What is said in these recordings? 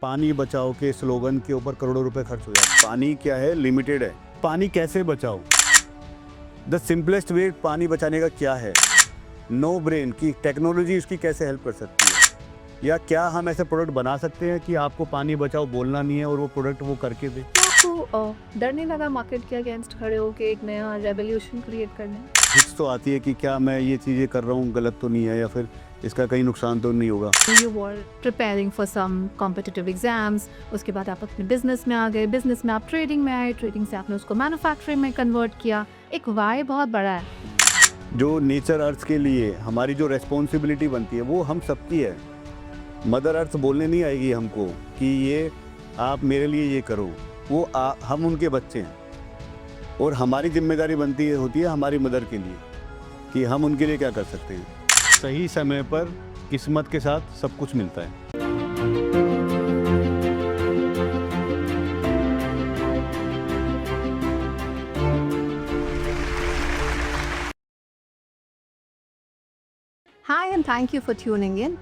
पानी बचाओ के स्लोगन के ऊपर करोड़ों रुपए खर्च हो जाते हैं। पानी क्या है, लिमिटेड है। पानी कैसे बचाओ, द सिंपलेस्ट वे पानी बचाने का क्या है, नो ब्रेन की टेक्नोलॉजी उसकी कैसे हेल्प कर सकती है, या क्या हम ऐसे प्रोडक्ट बना सकते हैं कि आपको पानी बचाओ बोलना नहीं है और वो प्रोडक्ट वो करके दे। आपको डर नहीं लगा मार्केट के अगेंस्ट खड़े होके एक नया रेवोल्यूशन क्रिएट करने? हिच तो आती है कि क्या मैं ये चीज़ें कर रहा हूँ गलत तो नहीं है, या फिर इसका कहीं नुकसान तो नहीं होगा। You were preparing for some competitive exams, उसके बाद आप अपने बिजनेस में आ गए, बिजनेस में आप ट्रेडिंग में आए, ट्रेडिंग से आपने उसको मैन्युफैक्चरिंग में कन्वर्ट किया। एक वाई बहुत बड़ा है। जो नेचर अर्थ के लिए हमारी जो रेस्पॉन्सिबिलिटी बनती है वो हम सबकी है। मदर अर्थ बोलने नहीं आएगी हमको कि ये आप मेरे लिए ये करो, वो हम उनके बच्चे हैं और हमारी जिम्मेदारी बनती है होती है हमारी मदर के लिए कि हम उनके लिए क्या कर सकते हैं। सही समय पर किस्मत के साथ सब कुछ मिलता है। Hi and thank you for tuning in.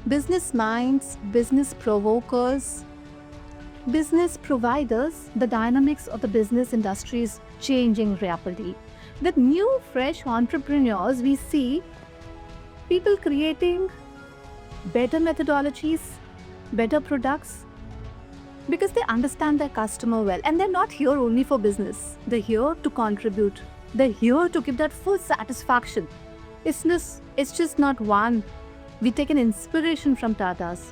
Business minds, business provokers, business providers, the dynamics of the business industry is changing rapidly. With new, fresh entrepreneurs, we see people creating better methodologies, better products, because they understand their customer well. And they're not here only for business. They're here to contribute. They're here to give that full satisfaction. It's just not one. We take an inspiration from Tata's,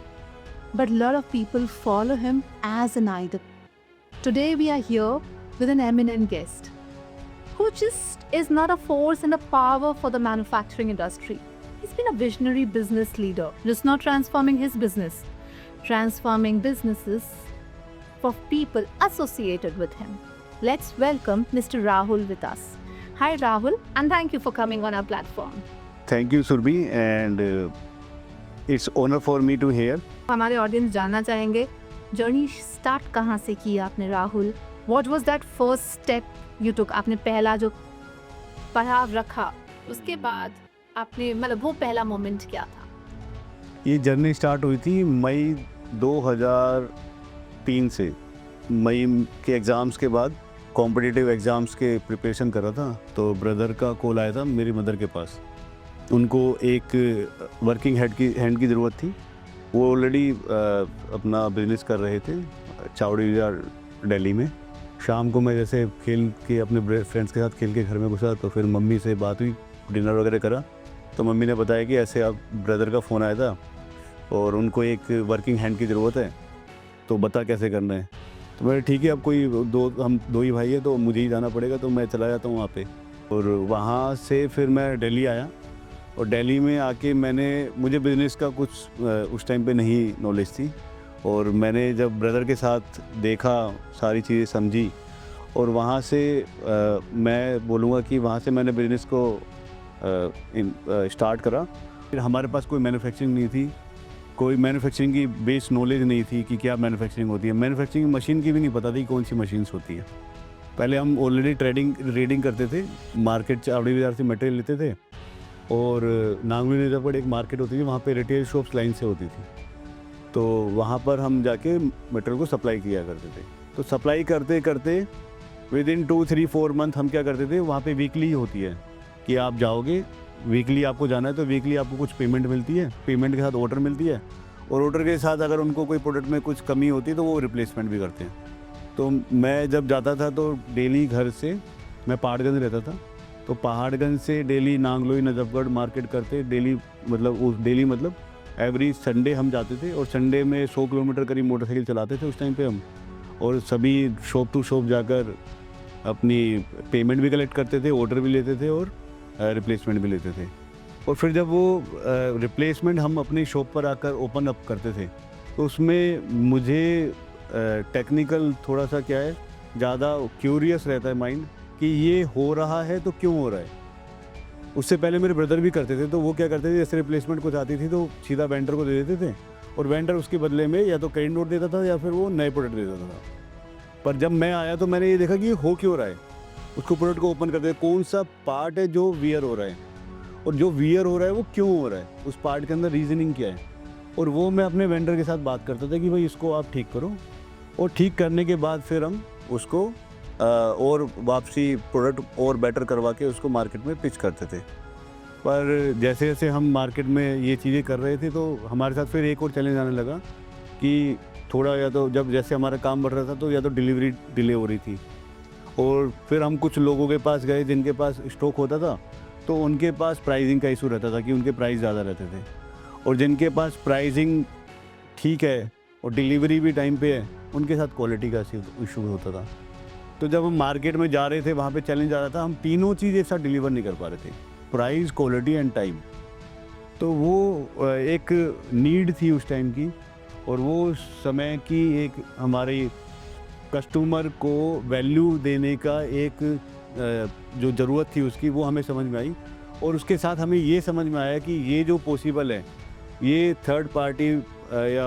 but a lot of people follow him as an idol. Today we are here with an eminent guest who just is not a force and a power for the manufacturing industry. He's been a visionary business leader, just not transforming his business, transforming businesses for people associated with him. Let's welcome Mr. Rahul with us. Hi Rahul, and thank you for coming on our platform. Thank you Surbhi, and it's honor for me to hear. हमारे audience जानना चाहेंगे journey start कहाँ से की आपने Rahul? What was that first step you took? आपने पहला जो पड़ाव रखा उसके बाद आपने मतलब वो पहला मोमेंट क्या था? ये जर्नी स्टार्ट हुई थी मई 2003 से। मई के एग्ज़ाम्स के बाद कॉम्पिटिटिव एग्ज़ाम्स के प्रिपरेशन कर रहा था, तो ब्रदर का कॉल आया था मेरी मदर के पास। उनको एक वर्किंग हैंड की ज़रूरत थी। वो ऑलरेडी अपना बिजनेस कर रहे थे चावड़ी बाज़ार दिल्ली में। शाम को मैं जैसे खेल के अपने फ्रेंड्स के साथ खेल के घर में घुसा, तो फिर मम्मी से बात हुई, डिनर वगैरह करा, तो मम्मी ने बताया कि ऐसे आप ब्रदर का फ़ोन आया था और उनको एक वर्किंग हैंड की ज़रूरत है, तो बता कैसे करना है। तो मैंने ठीक है, अब हम दो ही भाई है तो मुझे ही जाना पड़ेगा, तो मैं चला जाता हूँ वहाँ पे। और वहाँ से फिर मैं दिल्ली आया, और दिल्ली में आके मुझे बिज़नेस का कुछ उस टाइम पे नहीं नॉलेज थी, और मैंने जब ब्रदर के साथ देखा, सारी चीज़ें समझी, और वहाँ से मैं बोलूँगा कि वहाँ से मैंने बिज़नेस को स्टार्ट करा। फिर हमारे पास कोई मैन्युफैक्चरिंग नहीं थी, कोई मैन्युफैक्चरिंग की बेस नॉलेज नहीं थी कि क्या मैन्युफैक्चरिंग होती है। मैन्युफैक्चरिंग मशीन की भी नहीं पता थी कौन सी मशीन्स होती है। पहले हम ऑलरेडी रीडिंग करते थे, मार्केट चावड़ी बाज़ार से मटेरियल लेते थे, और नागवी नजरगढ़ एक मार्केट होती थी, वहाँ पे रिटेल शॉप्स लाइन से होती थी, तो वहाँ पर हम जाके मटेरियल को सप्लाई किया करते थे। तो सप्लाई करते करते विद इन 2-3-4 मंथ हम क्या करते थे, वहाँ पे वीकली होती है कि आप जाओगे, वीकली आपको जाना है, तो वीकली आपको कुछ पेमेंट मिलती है, पेमेंट के साथ ऑर्डर मिलती है, और ऑर्डर के साथ अगर उनको कोई प्रोडक्ट में कुछ कमी होती है तो वो रिप्लेसमेंट भी करते हैं। तो मैं जब जाता था तो डेली घर से, मैं पहाड़गंज रहता था, तो पहाड़गंज से डेली नांगलोई नजफगढ़ मार्केट करते, डेली मतलब एवरी संडे हम जाते थे, और संडे में 100 किलोमीटर करीब मोटरसाइकिल चलाते थे उस टाइम पे हम, और सभी शॉप टू शॉप जाकर अपनी पेमेंट भी कलेक्ट करते थे, ऑर्डर भी लेते थे, और रिप्लेसमेंट भी लेते थे। और फिर जब वो रिप्लेसमेंट हम अपनी शॉप पर आकर ओपन अप करते थे, तो उसमें मुझे टेक्निकल थोड़ा सा क्या है, ज़्यादा क्यूरियस रहता है माइंड कि ये हो रहा है तो क्यों हो रहा है। उससे पहले मेरे ब्रदर भी करते थे, तो वो क्या करते थे, जैसे रिप्लेसमेंट कुछ आती थी तो सीधा वेंडर को दे देते थे, और वेंडर उसके बदले में या तो क्रेडिट नोट देता था या फिर वो नए प्रोडक्ट देता था। पर जब मैं आया तो मैंने ये देखा कि ये हो क्यों रहा है। उसको प्रोडक्ट को ओपन करते, कौन सा पार्ट है जो वियर हो रहा है, और जो वियर हो रहा है वो क्यों हो रहा है, उस पार्ट के अंदर रीजनिंग क्या है। और वो मैं अपने वेंडर के साथ बात करता था कि भाई इसको आप ठीक करो, और ठीक करने के बाद फिर हम उसको और वापसी प्रोडक्ट और बेटर करवा के उसको मार्केट में पिच करते थे। पर जैसे जैसे हम मार्केट में ये चीज़ें कर रहे थे तो हमारे साथ फिर एक और चैलेंज आने लगा कि थोड़ा, या तो जब जैसे हमारा काम बढ़ रहा था तो या तो डिलीवरी डिले हो रही थी, और फिर हम कुछ लोगों के पास गए जिनके पास स्टॉक होता था तो उनके पास प्राइसिंग का इशू रहता था कि उनके प्राइस ज़्यादा रहते थे, और जिनके पास प्राइसिंग ठीक है और डिलीवरी भी टाइम पे है उनके साथ क्वालिटी का इशू होता था। तो जब हम मार्केट में जा रहे थे वहाँ पे चैलेंज आ रहा था, हम तीनों चीज़ एक साथ डिलीवर नहीं कर पा रहे थे, प्राइस, क्वालिटी एंड टाइम। तो वो एक नीड थी उस टाइम की, और वो समय की एक हमारी कस्टमर को वैल्यू देने का एक जो ज़रूरत थी उसकी, वो हमें समझ में आई। और उसके साथ हमें ये समझ में आया कि ये जो पॉसिबल है ये थर्ड पार्टी या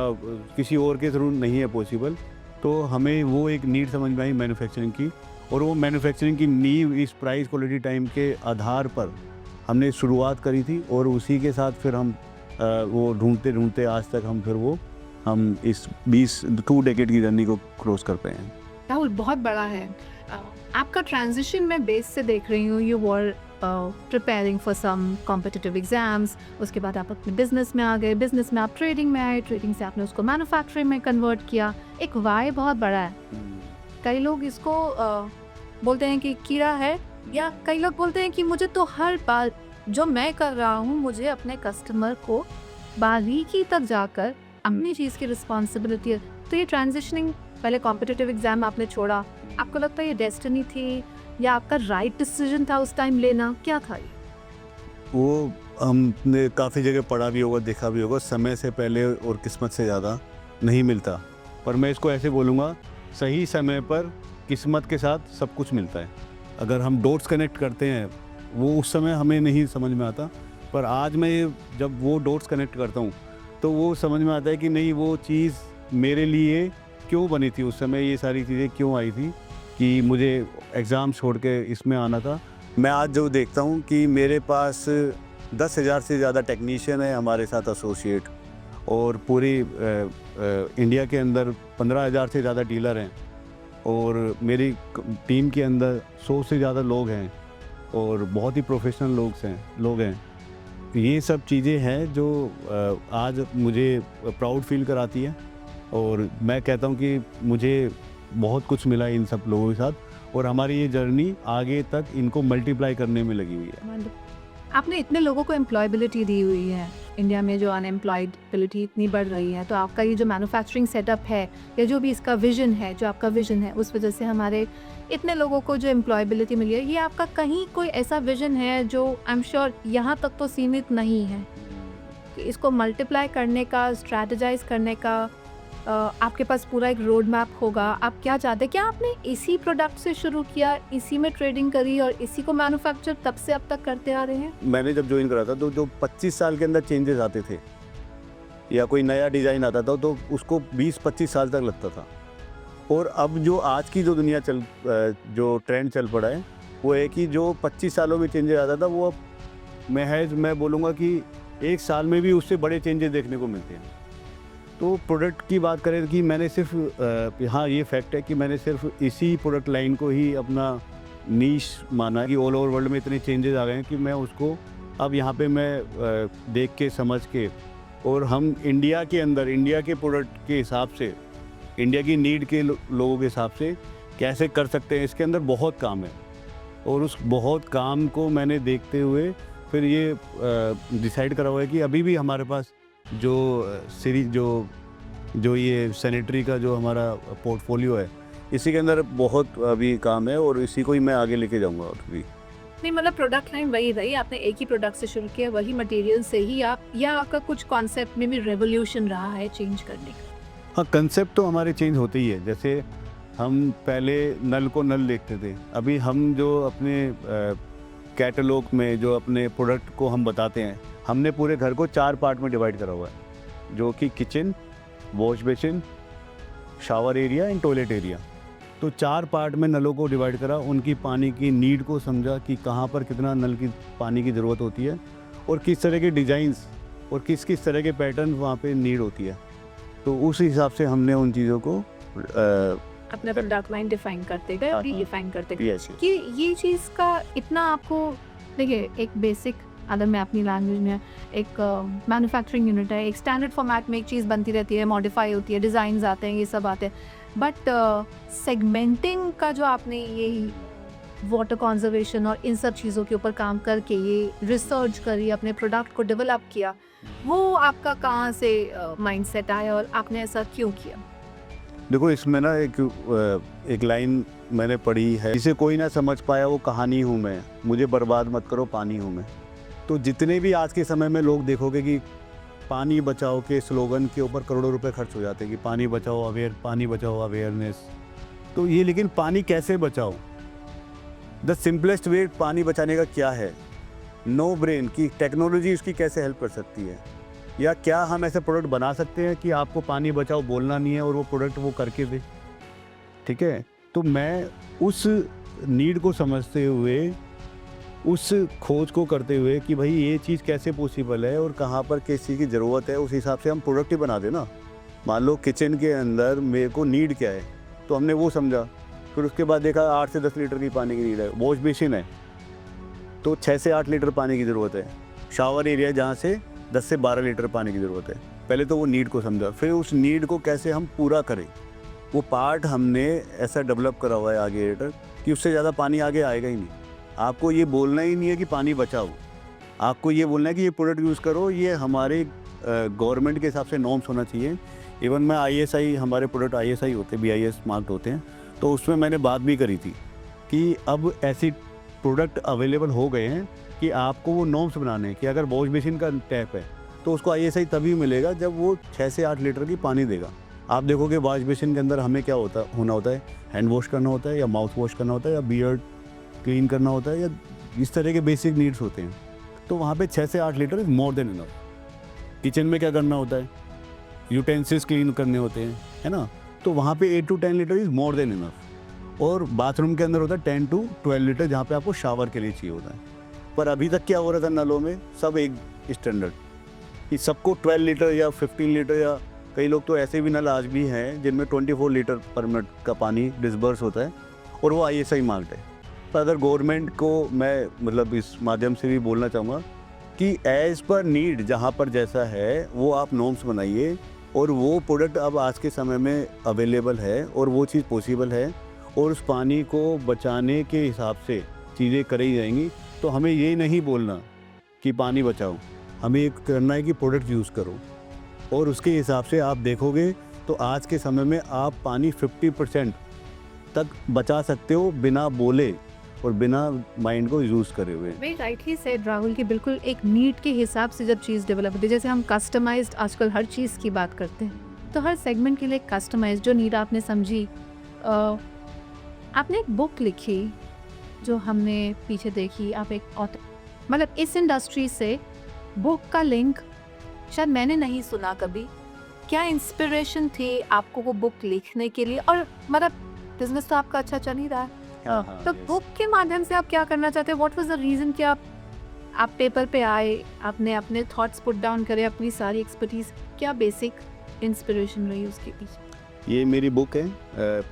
किसी और के थ्रू नहीं है पॉसिबल। तो हमें वो एक नीड समझ में आई मैन्युफैक्चरिंग की, और वो मैन्युफैक्चरिंग की नींव इस प्राइस, क्वालिटी, टाइम के आधार पर हमने शुरुआत करी थी, और उसी के साथ फिर हम वो ढूंढते ढूंढते आज तक हम इस 2 डेकेड की जर्नी को क्रॉस कर पाए हैं। राहुल, बहुत बड़ा है। आपका ट्रांजिशन मैं बेस से देख रही हूँ, you were preparing for some competitive exams, उसके बाद आप अपने बिजनेस में आ गए, बिजनेस में आप ट्रेडिंग में आए, ट्रेडिंग से आपने उसको मैन्युफैक्चरिंग में कन्वर्ट किया। एक वाई बहुत बड़ा है। कई लोग इसको बोलते हैं कि कीड़ा है, या कई लोग बोलते हैं कि मुझे तो हर बार जो मैं कर रहा हूँ मुझे अपने कस्टमर को बारीकी तक जाकर अपनी चीज़ की रिस्पॉन्सिबिलिटी है। तो ये ट्रांजिशनिंग, पहले कॉम्पिटिटिव एग्जाम आपने छोड़ा, आपको लगता है ये डेस्टिनी थी या आपका राइट डिसीजन था उस टाइम लेना, क्या था ये? वो हमने काफ़ी जगह पढ़ा भी होगा, देखा भी होगा, समय से पहले और किस्मत से ज़्यादा नहीं मिलता। पर मैं इसको ऐसे बोलूँगा, सही समय पर किस्मत के साथ सब कुछ मिलता है। अगर हम डॉट्स कनेक्ट करते हैं, वो उस समय हमें नहीं समझ में आता, पर आज मैं जब वो डॉट्स कनेक्ट करता हूँ तो वो समझ में आता है कि नहीं, वो चीज़ मेरे लिए क्यों बनी थी उस समय, ये सारी चीज़ें क्यों आई थी कि मुझे एग्ज़ाम छोड़ के इसमें आना था। मैं आज जो देखता हूँ कि मेरे पास 10,000 से ज़्यादा टेक्नीशियन है हमारे साथ एसोसिएट, और पूरी इंडिया के अंदर 15,000 से ज़्यादा डीलर हैं, और मेरी टीम के अंदर 100 से ज़्यादा लोग हैं, और बहुत ही प्रोफेशनल लोग हैं। ये सब चीज़ें हैं जो आज मुझे प्राउड फील कराती है, और मैं कहता हूँ कि मुझे बहुत कुछ मिला इन सब लोगों के साथ, और हमारी ये जर्नी आगे तक इनको मल्टीप्लाई करने में लगी हुई है। आपने इतने लोगों को एम्प्लॉयबिलिटी दी हुई है, इंडिया में जो अनएम्प्लॉयबिलिटी इतनी बढ़ रही है, तो आपका ये जो मैन्युफैक्चरिंग सेटअप है या जो भी इसका विजन है, जो आपका विजन है, उस वजह से हमारे इतने लोगों को जो एम्प्लॉयबिलिटी मिली है, ये आपका कहीं कोई ऐसा विजन है जो आई एम श्योर यहाँ तक तो सीमित नहीं है, कि इसको मल्टीप्लाई करने का, स्ट्रैटेजाइज करने का आपके पास पूरा एक रोड मैप होगा। आप क्या चाहते हैं? क्या आपने इसी प्रोडक्ट से शुरू किया, इसी में ट्रेडिंग करी और इसी को मैन्युफैक्चर तब से अब तक करते आ रहे हैं? मैंने जब ज्वाइन करा था तो जो 25 साल के अंदर चेंजेस आते थे या कोई नया डिज़ाइन आता था तो उसको 20-25 साल तक लगता था, और अब जो आज की जो दुनिया जो ट्रेंड चल पड़ा है वो है कि जो 25 सालों में चेंजेस आता था वो अब मैं बोलूँगा कि 1 साल में भी उससे बड़े चेंजेस देखने को मिलते हैं। तो प्रोडक्ट की बात करें कि मैंने सिर्फ हाँ, ये फैक्ट है कि मैंने सिर्फ इसी प्रोडक्ट लाइन को ही अपना नीश माना है कि ऑल ओवर वर्ल्ड में इतने चेंजेस आ गए हैं कि मैं उसको अब यहाँ पे मैं देख के समझ के, और हम इंडिया के अंदर इंडिया के प्रोडक्ट के हिसाब से, इंडिया की नीड के लोगों के हिसाब से कैसे कर सकते हैं, इसके अंदर बहुत काम है। और उस बहुत काम को मैंने देखते हुए फिर ये डिसाइड करा हुआ है कि अभी भी हमारे पास जो सीरीज जो ये सैनिटरी का जो हमारा पोर्टफोलियो है, इसी के अंदर बहुत अभी काम है, और इसी को ही मैं आगे लेके जाऊंगा। और भी नहीं, मतलब प्रोडक्ट लाइन वही रही, आपने एक ही प्रोडक्ट से शुरू किया, वही मटेरियल से ही आप, या आपका कुछ कॉन्सेप्ट में भी रेवोल्यूशन रहा है चेंज करने का? हाँ, कंसेप्ट तो हमारे चेंज होते ही है। जैसे हम पहले नल को नल देखते थे, अभी हम जो अपने कैटलॉग में जो अपने प्रोडक्ट को हम बताते हैं, हमने पूरे घर को 4 पार्ट में डिवाइड करा हुआ है, जो कि kitchen, wash basin, shower area and toilet area. तो 4 पार्ट में नलों को डिवाइड करा, उनकी पानी की नीड को समझा कि कहाँ पर कितना नल की पानी की ज़रूरत होती है, और किस तरह के डिज़ाइंस और किस किस तरह के पैटर्न वहाँ पे नीड होती है। तो उस हिसाब से हमने उन चीज़ों को अपना प्रोडक्ट लाइन डिफाइन करते गए और रीडिफाइन करते गए यस कि ये चीज़ का इतना आपको, देखिए एक बेसिक, अगर मैं अपनी लैंग्वेज में, एक मैन्युफैक्चरिंग यूनिट है, एक स्टैंडर्ड फॉर्मेट में एक चीज़ बनती रहती है, मॉडिफाई होती है, डिज़ाइंस आते हैं, ये सब आते हैं, बट सेगमेंटिंग का जो आपने ये वाटर कंजर्वेशन और इन सब चीज़ों के ऊपर काम करके ये रिसर्च करी, अपने प्रोडक्ट को डेवलप किया, वो आपका कहाँ से माइंडसेट आया और आपने ऐसा क्यों किया? देखो इसमें ना एक लाइन मैंने पढ़ी है, जिसे कोई ना समझ पाया वो कहानी हूँ मैं, मुझे बर्बाद मत करो पानी हूँ मैं। तो जितने भी आज के समय में लोग देखोगे कि पानी बचाओ के स्लोगन के ऊपर करोड़ों रुपए खर्च हो जाते हैं कि पानी बचाओ अवेयरनेस। तो ये, लेकिन पानी कैसे बचाओ? द सिंपलेस्ट वे पानी बचाने का क्या है? नो ब्रेन की टेक्नोलॉजी उसकी कैसे हेल्प कर सकती है, या क्या हम ऐसे प्रोडक्ट बना सकते हैं कि आपको पानी बचाओ बोलना नहीं है और वो प्रोडक्ट वो करके दे? ठीक है, तो मैं उस नीड को समझते हुए, उस खोज को करते हुए कि भाई ये चीज़ कैसे पॉसिबल है और कहाँ पर किस चीज़ की ज़रूरत है, उस हिसाब से हम प्रोडक्ट ही बना देना। मान लो किचन के अंदर मेरे को नीड क्या है, तो हमने वो समझा। फिर उसके बाद देखा 8 से 10 लीटर की पानी की नीड है, वॉश बेसिन है तो 6 से 8 लीटर पानी की ज़रूरत है, शावर एरिया जहाँ से 10 से 12 लीटर पानी की ज़रूरत है। पहले तो वो नीड को समझा, फिर उस नीड को कैसे हम पूरा करें, वो पार्ट हमने ऐसा डेवलप करा हुआ है आगे रेटर कि उससे ज़्यादा पानी आगे आएगा ही नहीं। आपको ये बोलना ही नहीं है कि पानी बचाओ, आपको ये बोलना है कि ये प्रोडक्ट यूज़ करो, ये हमारे गवर्नमेंट के हिसाब से नॉर्म्स होना चाहिए। इवन मैं ISI, हमारे प्रोडक्ट ISI होते हैं, BIS मार्क्ड होते हैं, तो उसमें मैंने बात भी करी थी कि अब ऐसी प्रोडक्ट अवेलेबल हो गए हैं कि आपको वो नॉर्म्स बनाने हैं कि अगर वॉश बेसिन का टैप है तो उसको ISI तभी मिलेगा जब वो 6 से 8 लीटर की पानी देगा। आप देखोगे वॉश बेसिन के अंदर हमें क्या होना होता है, हैंड वॉश करना होता है या माउथ वॉश करना होता है या बियर्ड क्लीन करना होता है, या इस तरह के बेसिक नीड्स होते हैं। तो वहाँ पे 6 से 8 litre is more than enough. Kitchen में क्या करना होता है, यूटेंसिल्स क्लीन करने होते हैं, है ना, तो वहाँ पे 8 to 10 litre is more than enough. और बाथरूम के अंदर होता है 10 to 12 लीटर, जहाँ पे आपको शावर के लिए चाहिए होता है। पर अभी तक क्या हो रहा था नलों में, सब एक स्टैंडर्ड कि सबको 12 लीटर या 15 लीटर, या कई लोग तो ऐसे भी नल आज भी हैं जिनमें 24 लीटर पर मिनट का पानी डिस्बर्स होता है और वो ISI मार्क्ड है। पर अगर गवर्नमेंट को मैं मतलब इस माध्यम से भी बोलना चाहूँगा कि एज़ पर नीड जहाँ पर जैसा है वो आप नॉर्म्स बनाइए, और वो प्रोडक्ट अब आज के समय में अवेलेबल है और वो चीज़ पॉसिबल है, और उस पानी को बचाने के हिसाब से चीज़ें करी जाएंगी। तो हमें ये नहीं बोलना कि पानी बचाओ, हमें ये करना है कि प्रोडक्ट यूज़ करो, और उसके हिसाब से आप देखोगे तो आज के समय में आप पानी 50% तक बचा सकते हो बिना बोले और बिना माइंड को यूज़ करे हुए। वेरी राइटली सेड राहुल, कि बिल्कुल एक नीड के हिसाब से जब चीज़ डेवलप होती है, जैसे हम कस्टमाइज्ड आजकल हर चीज़ की बात करते हैं, तो हर सेगमेंट के लिए कस्टमाइज्ड जो नीड आपने समझी। आपने एक बुक लिखी जो हमने पीछे देखी, आप एक ऑथर, मतलब इस इंडस्ट्री से बुक का लिंक शायद मैंने नहीं सुना कभी। क्या इंस्पिरेशन थी आपको वो बुक लिखने के लिए? और मतलब बिजनेस तो आपका अच्छा चल ही रहा है, तो बुक के माध्यम से आप क्या करना चाहते हैं? व्हाट वाज द रीज़न कि आप पेपर पे आए, आपने अपने थॉट्स पुट डाउन करे, अपनी सारी एक्सपर्टीज, क्या बेसिक इंस्पिरेशन रही उसके पीछे? ये मेरी बुक है,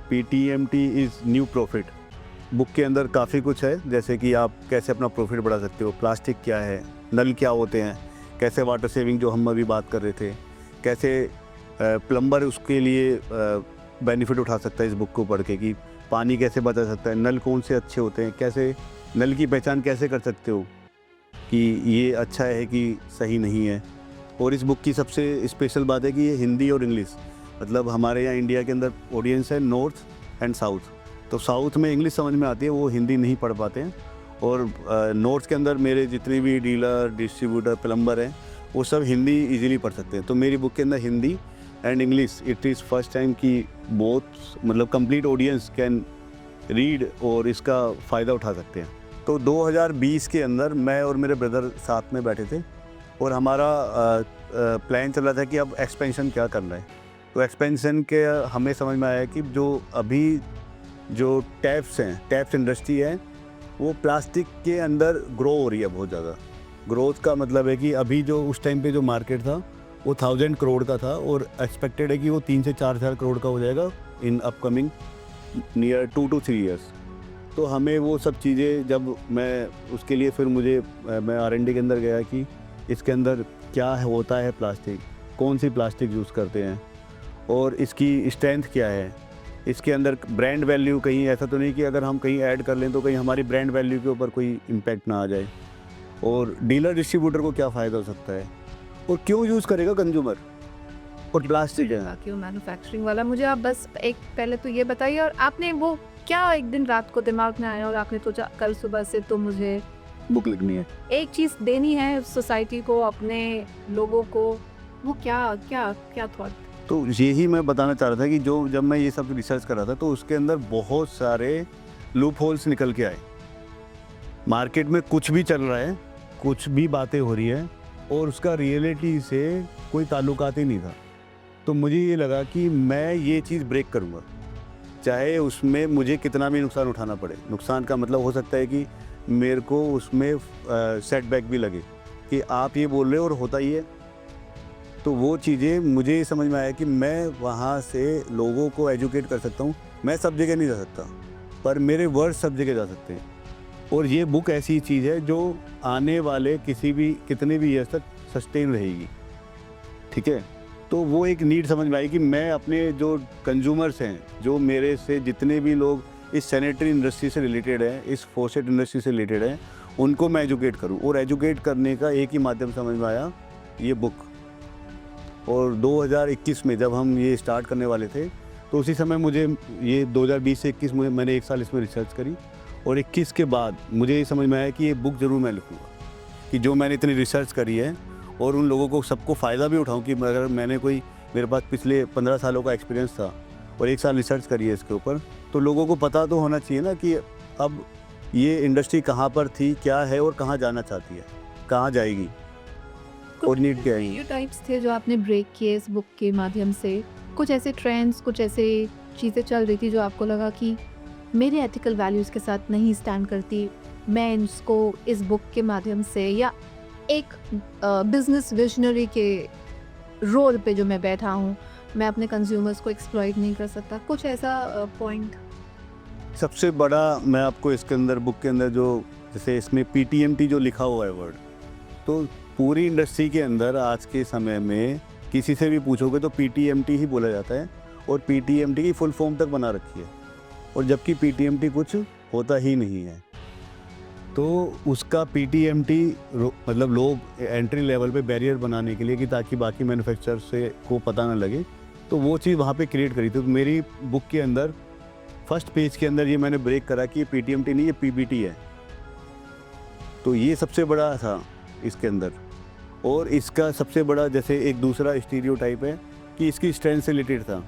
PTMT is new profit. Book के अंदर काफ़ी कुछ है, जैसे कि आप कैसे अपना प्रॉफिट बढ़ा सकते हो, प्लास्टिक क्या है, नल क्या होते हैं, कैसे वाटर सेविंग जो हम अभी बात कर रहे थे, कैसे प्लम्बर उसके लिए बेनिफिट उठा सकता है इस बुक को पढ़ के, कि पानी कैसे बचा सकता है, नल कौन से अच्छे होते हैं, कैसे नल की पहचान कैसे कर सकते हो कि ये अच्छा है कि सही नहीं है। और इस बुक की सबसे स्पेशल बात है कि ये हिंदी और इंग्लिश, मतलब हमारे यहाँ इंडिया के अंदर ऑडियंस है नॉर्थ एंड साउथ, तो साउथ में इंग्लिश समझ में आती है, वो हिंदी नहीं पढ़ पाते हैं, और नॉर्थ के अंदर मेरे जितने भी डीलर, डिस्ट्रीब्यूटर, प्लम्बर हैं, वो सब हिंदी इजीली पढ़ सकते हैं। तो मेरी बुक के अंदर Hindi and English, it is first time कि बोथ मतलब कंप्लीट ऑडियंस कैन रीड और इसका फ़ायदा उठा सकते हैं। तो 2020 के अंदर मैं और मेरे ब्रदर साथ में बैठे थे और हमारा प्लान चल रहा था कि अब एक्सपेंशन क्या करना है। तो एक्सपेंशन के हमें समझ में आया कि जो अभी जो टैप्स हैं, टैप्स इंडस्ट्री है, वो प्लास्टिक के अंदर ग्रो हो रही है बहुत ज़्यादा। ग्रोथ का मतलब है कि अभी जो उस टाइम पे जो मार्केट था वो 1000 करोड़ का था और एक्सपेक्टेड है कि वो 3 से 4,000 करोड़ का हो जाएगा in upcoming near 2 to 3 years. तो हमें वो सब चीज़ें जब मैं उसके लिए फिर मैं R&D के अंदर गया कि इसके अंदर क्या होता है प्लास्टिक, कौन सी प्लास्टिक यूज़ करते हैं और इसकी स्ट्रेंथ क्या है, इसके अंदर ब्रांड वैल्यू कहीं ऐसा तो नहीं कि अगर हम कहीं ऐड कर लें तो कहीं हमारी ब्रांड वैल्यू के ऊपर कोई इम्पैक्ट ना आ जाए, और डीलर डिस्ट्रीब्यूटर को क्या फ़ायदा हो सकता है और क्यों यूज़ करेगा कंज्यूमर, और प्लास्टिक है। क्यों मैन्युफैक्चरिंग वाला, मुझे आप बस एक पहले तो ये बताइए, और आपने वो क्या एक दिन रात को दिमाग में आया और आपने सोचा कल सुबह से तो मुझे बुक लिखनी है, एक चीज़ देनी है सोसाइटी को, अपने लोगों को, वो क्या क्या क्या थॉट? तो यही मैं बताना चाह रहा था कि जब मैं ये सब रिसर्च कर रहा था तो उसके अंदर बहुत सारे लूप होल्स निकल के आए। मार्केट में कुछ भी चल रहा है, कुछ भी बातें हो रही है और उसका रियलिटी से कोई ताल्लुकात ही नहीं था। तो मुझे ये लगा कि मैं ये चीज़ ब्रेक करूँगा, चाहे उसमें मुझे कितना भी नुकसान उठाना पड़े। नुकसान का मतलब हो सकता है कि मेरे को उसमें सेटबैक भी लगे कि आप ये बोल रहे हो और होता ही है। तो वो चीज़ें मुझे समझ में आया कि मैं वहाँ से लोगों को एजुकेट कर सकता हूँ। मैं सब जगह नहीं जा सकता, पर मेरे वर्ड्स सब जगह जा सकते हैं। और ये बुक ऐसी चीज़ है जो आने वाले कितने भी ईयर्स तक सस्टेन रहेगी, ठीक है। तो वो एक नीड समझ में आई कि मैं अपने जो कंज्यूमर्स हैं, जो मेरे से जितने भी लोग इस सैनिटरी इंडस्ट्री से रिलेटेड हैं, इस फॉसेट इंडस्ट्री से रिलेटेड हैं, उनको मैं एजुकेट करूं। और एजुकेट करने का एक ही माध्यम समझ में आया, ये बुक। और 2021 में जब हम ये स्टार्ट करने वाले थे तो उसी समय मुझे ये 2020 से 21 में मैंने 1 साल इसमें रिसर्च करी, और 21 के बाद मुझे ये समझ में आया कि ये बुक ज़रूर मैं लिखूँगा, कि जो मैंने इतनी रिसर्च करी है और उन लोगों को सबको फ़ायदा भी उठाऊँ। कि अगर मेरे पास पिछले 15 सालों का एक्सपीरियंस था और 1 साल रिसर्च करी है इसके ऊपर, तो लोगों को पता तो होना चाहिए ना कि अब ये इंडस्ट्री कहाँ पर थी, क्या है और कहाँ जाना चाहती है, कहाँ जाएगी और नीड क्या है। टाइप्स थे जो आपने ब्रेक किए इस बुक के माध्यम से? कुछ ऐसे ट्रेंड्स, कुछ ऐसे चीज़ें चल रही थी जो आपको लगा कि मेरे एथिकल वैल्यूज़ के साथ नहीं स्टैंड करती, मैं इसको इस बुक के माध्यम से, या एक बिजनेस विजनरी के रोल पे जो मैं बैठा हूँ, मैं अपने कंज्यूमर्स को एक्सप्लॉइट नहीं कर सकता, कुछ ऐसा पॉइंट? सबसे बड़ा मैं आपको इसके अंदर बुक के अंदर जो जैसे इसमें PTMT जो लिखा हुआ है वर्ड, तो पूरी इंडस्ट्री के अंदर आज के समय में किसी से भी पूछोगे तो PTMT ही बोला जाता है, और PTMT की फुल फॉर्म तक बना रखी है, और जबकि PTMT कुछ होता ही नहीं है। तो उसका PTMT मतलब लोग एंट्री लेवल पे बैरियर बनाने के लिए, कि ताकि बाकी मैन्युफैक्चरर से को पता ना लगे, तो वो चीज़ वहाँ पे क्रिएट करी थी। तो मेरी बुक के अंदर फर्स्ट पेज के अंदर ये मैंने ब्रेक करा कि ये PTMT नहीं, ये PBT है। तो ये सबसे बड़ा था इसके अंदर। और इसका सबसे बड़ा जैसे एक दूसरा स्टीरियोटाइप है कि इसकी स्ट्रेंथ से रिलेटेड था,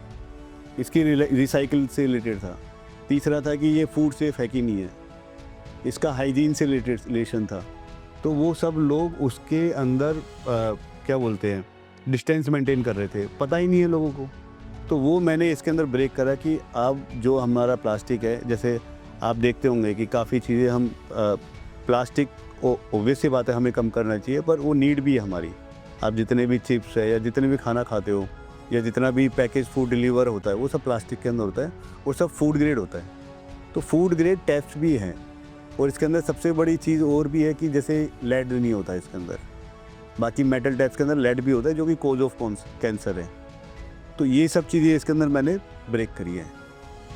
इसकी रिसाइकिल से रिलेटेड था। तीसरा था कि ये फूड सेफ है कि नहीं है, इसका हाइजीन से रिलेटेड रिलेशन था। तो वो सब लोग उसके अंदर क्या बोलते हैं, डिस्टेंस मेंटेन कर रहे थे, पता ही नहीं है लोगों को। तो वो मैंने इसके अंदर ब्रेक करा कि अब जो हमारा प्लास्टिक है, जैसे आप देखते होंगे कि काफ़ी चीज़ें हम प्लास्टिक ओब्वियस सी बात है हमें कम करना चाहिए, पर वो नीड भी है हमारी। आप जितने भी चिप्स है या जितने भी खाना खाते हो या जितना भी पैकेज फूड डिलीवर होता है, वो सब प्लास्टिक के अंदर होता है और सब फूड ग्रेड होता है। तो फूड ग्रेड टैप्स भी हैं, और इसके अंदर सबसे बड़ी चीज़ और भी है कि जैसे लेड नहीं होता है इसके अंदर, बाकी मेटल टैप्स के अंदर लेड भी होता है जो कि कोज ऑफ कैंसर है। तो ये सब चीज़ें इसके अंदर मैंने ब्रेक करी है।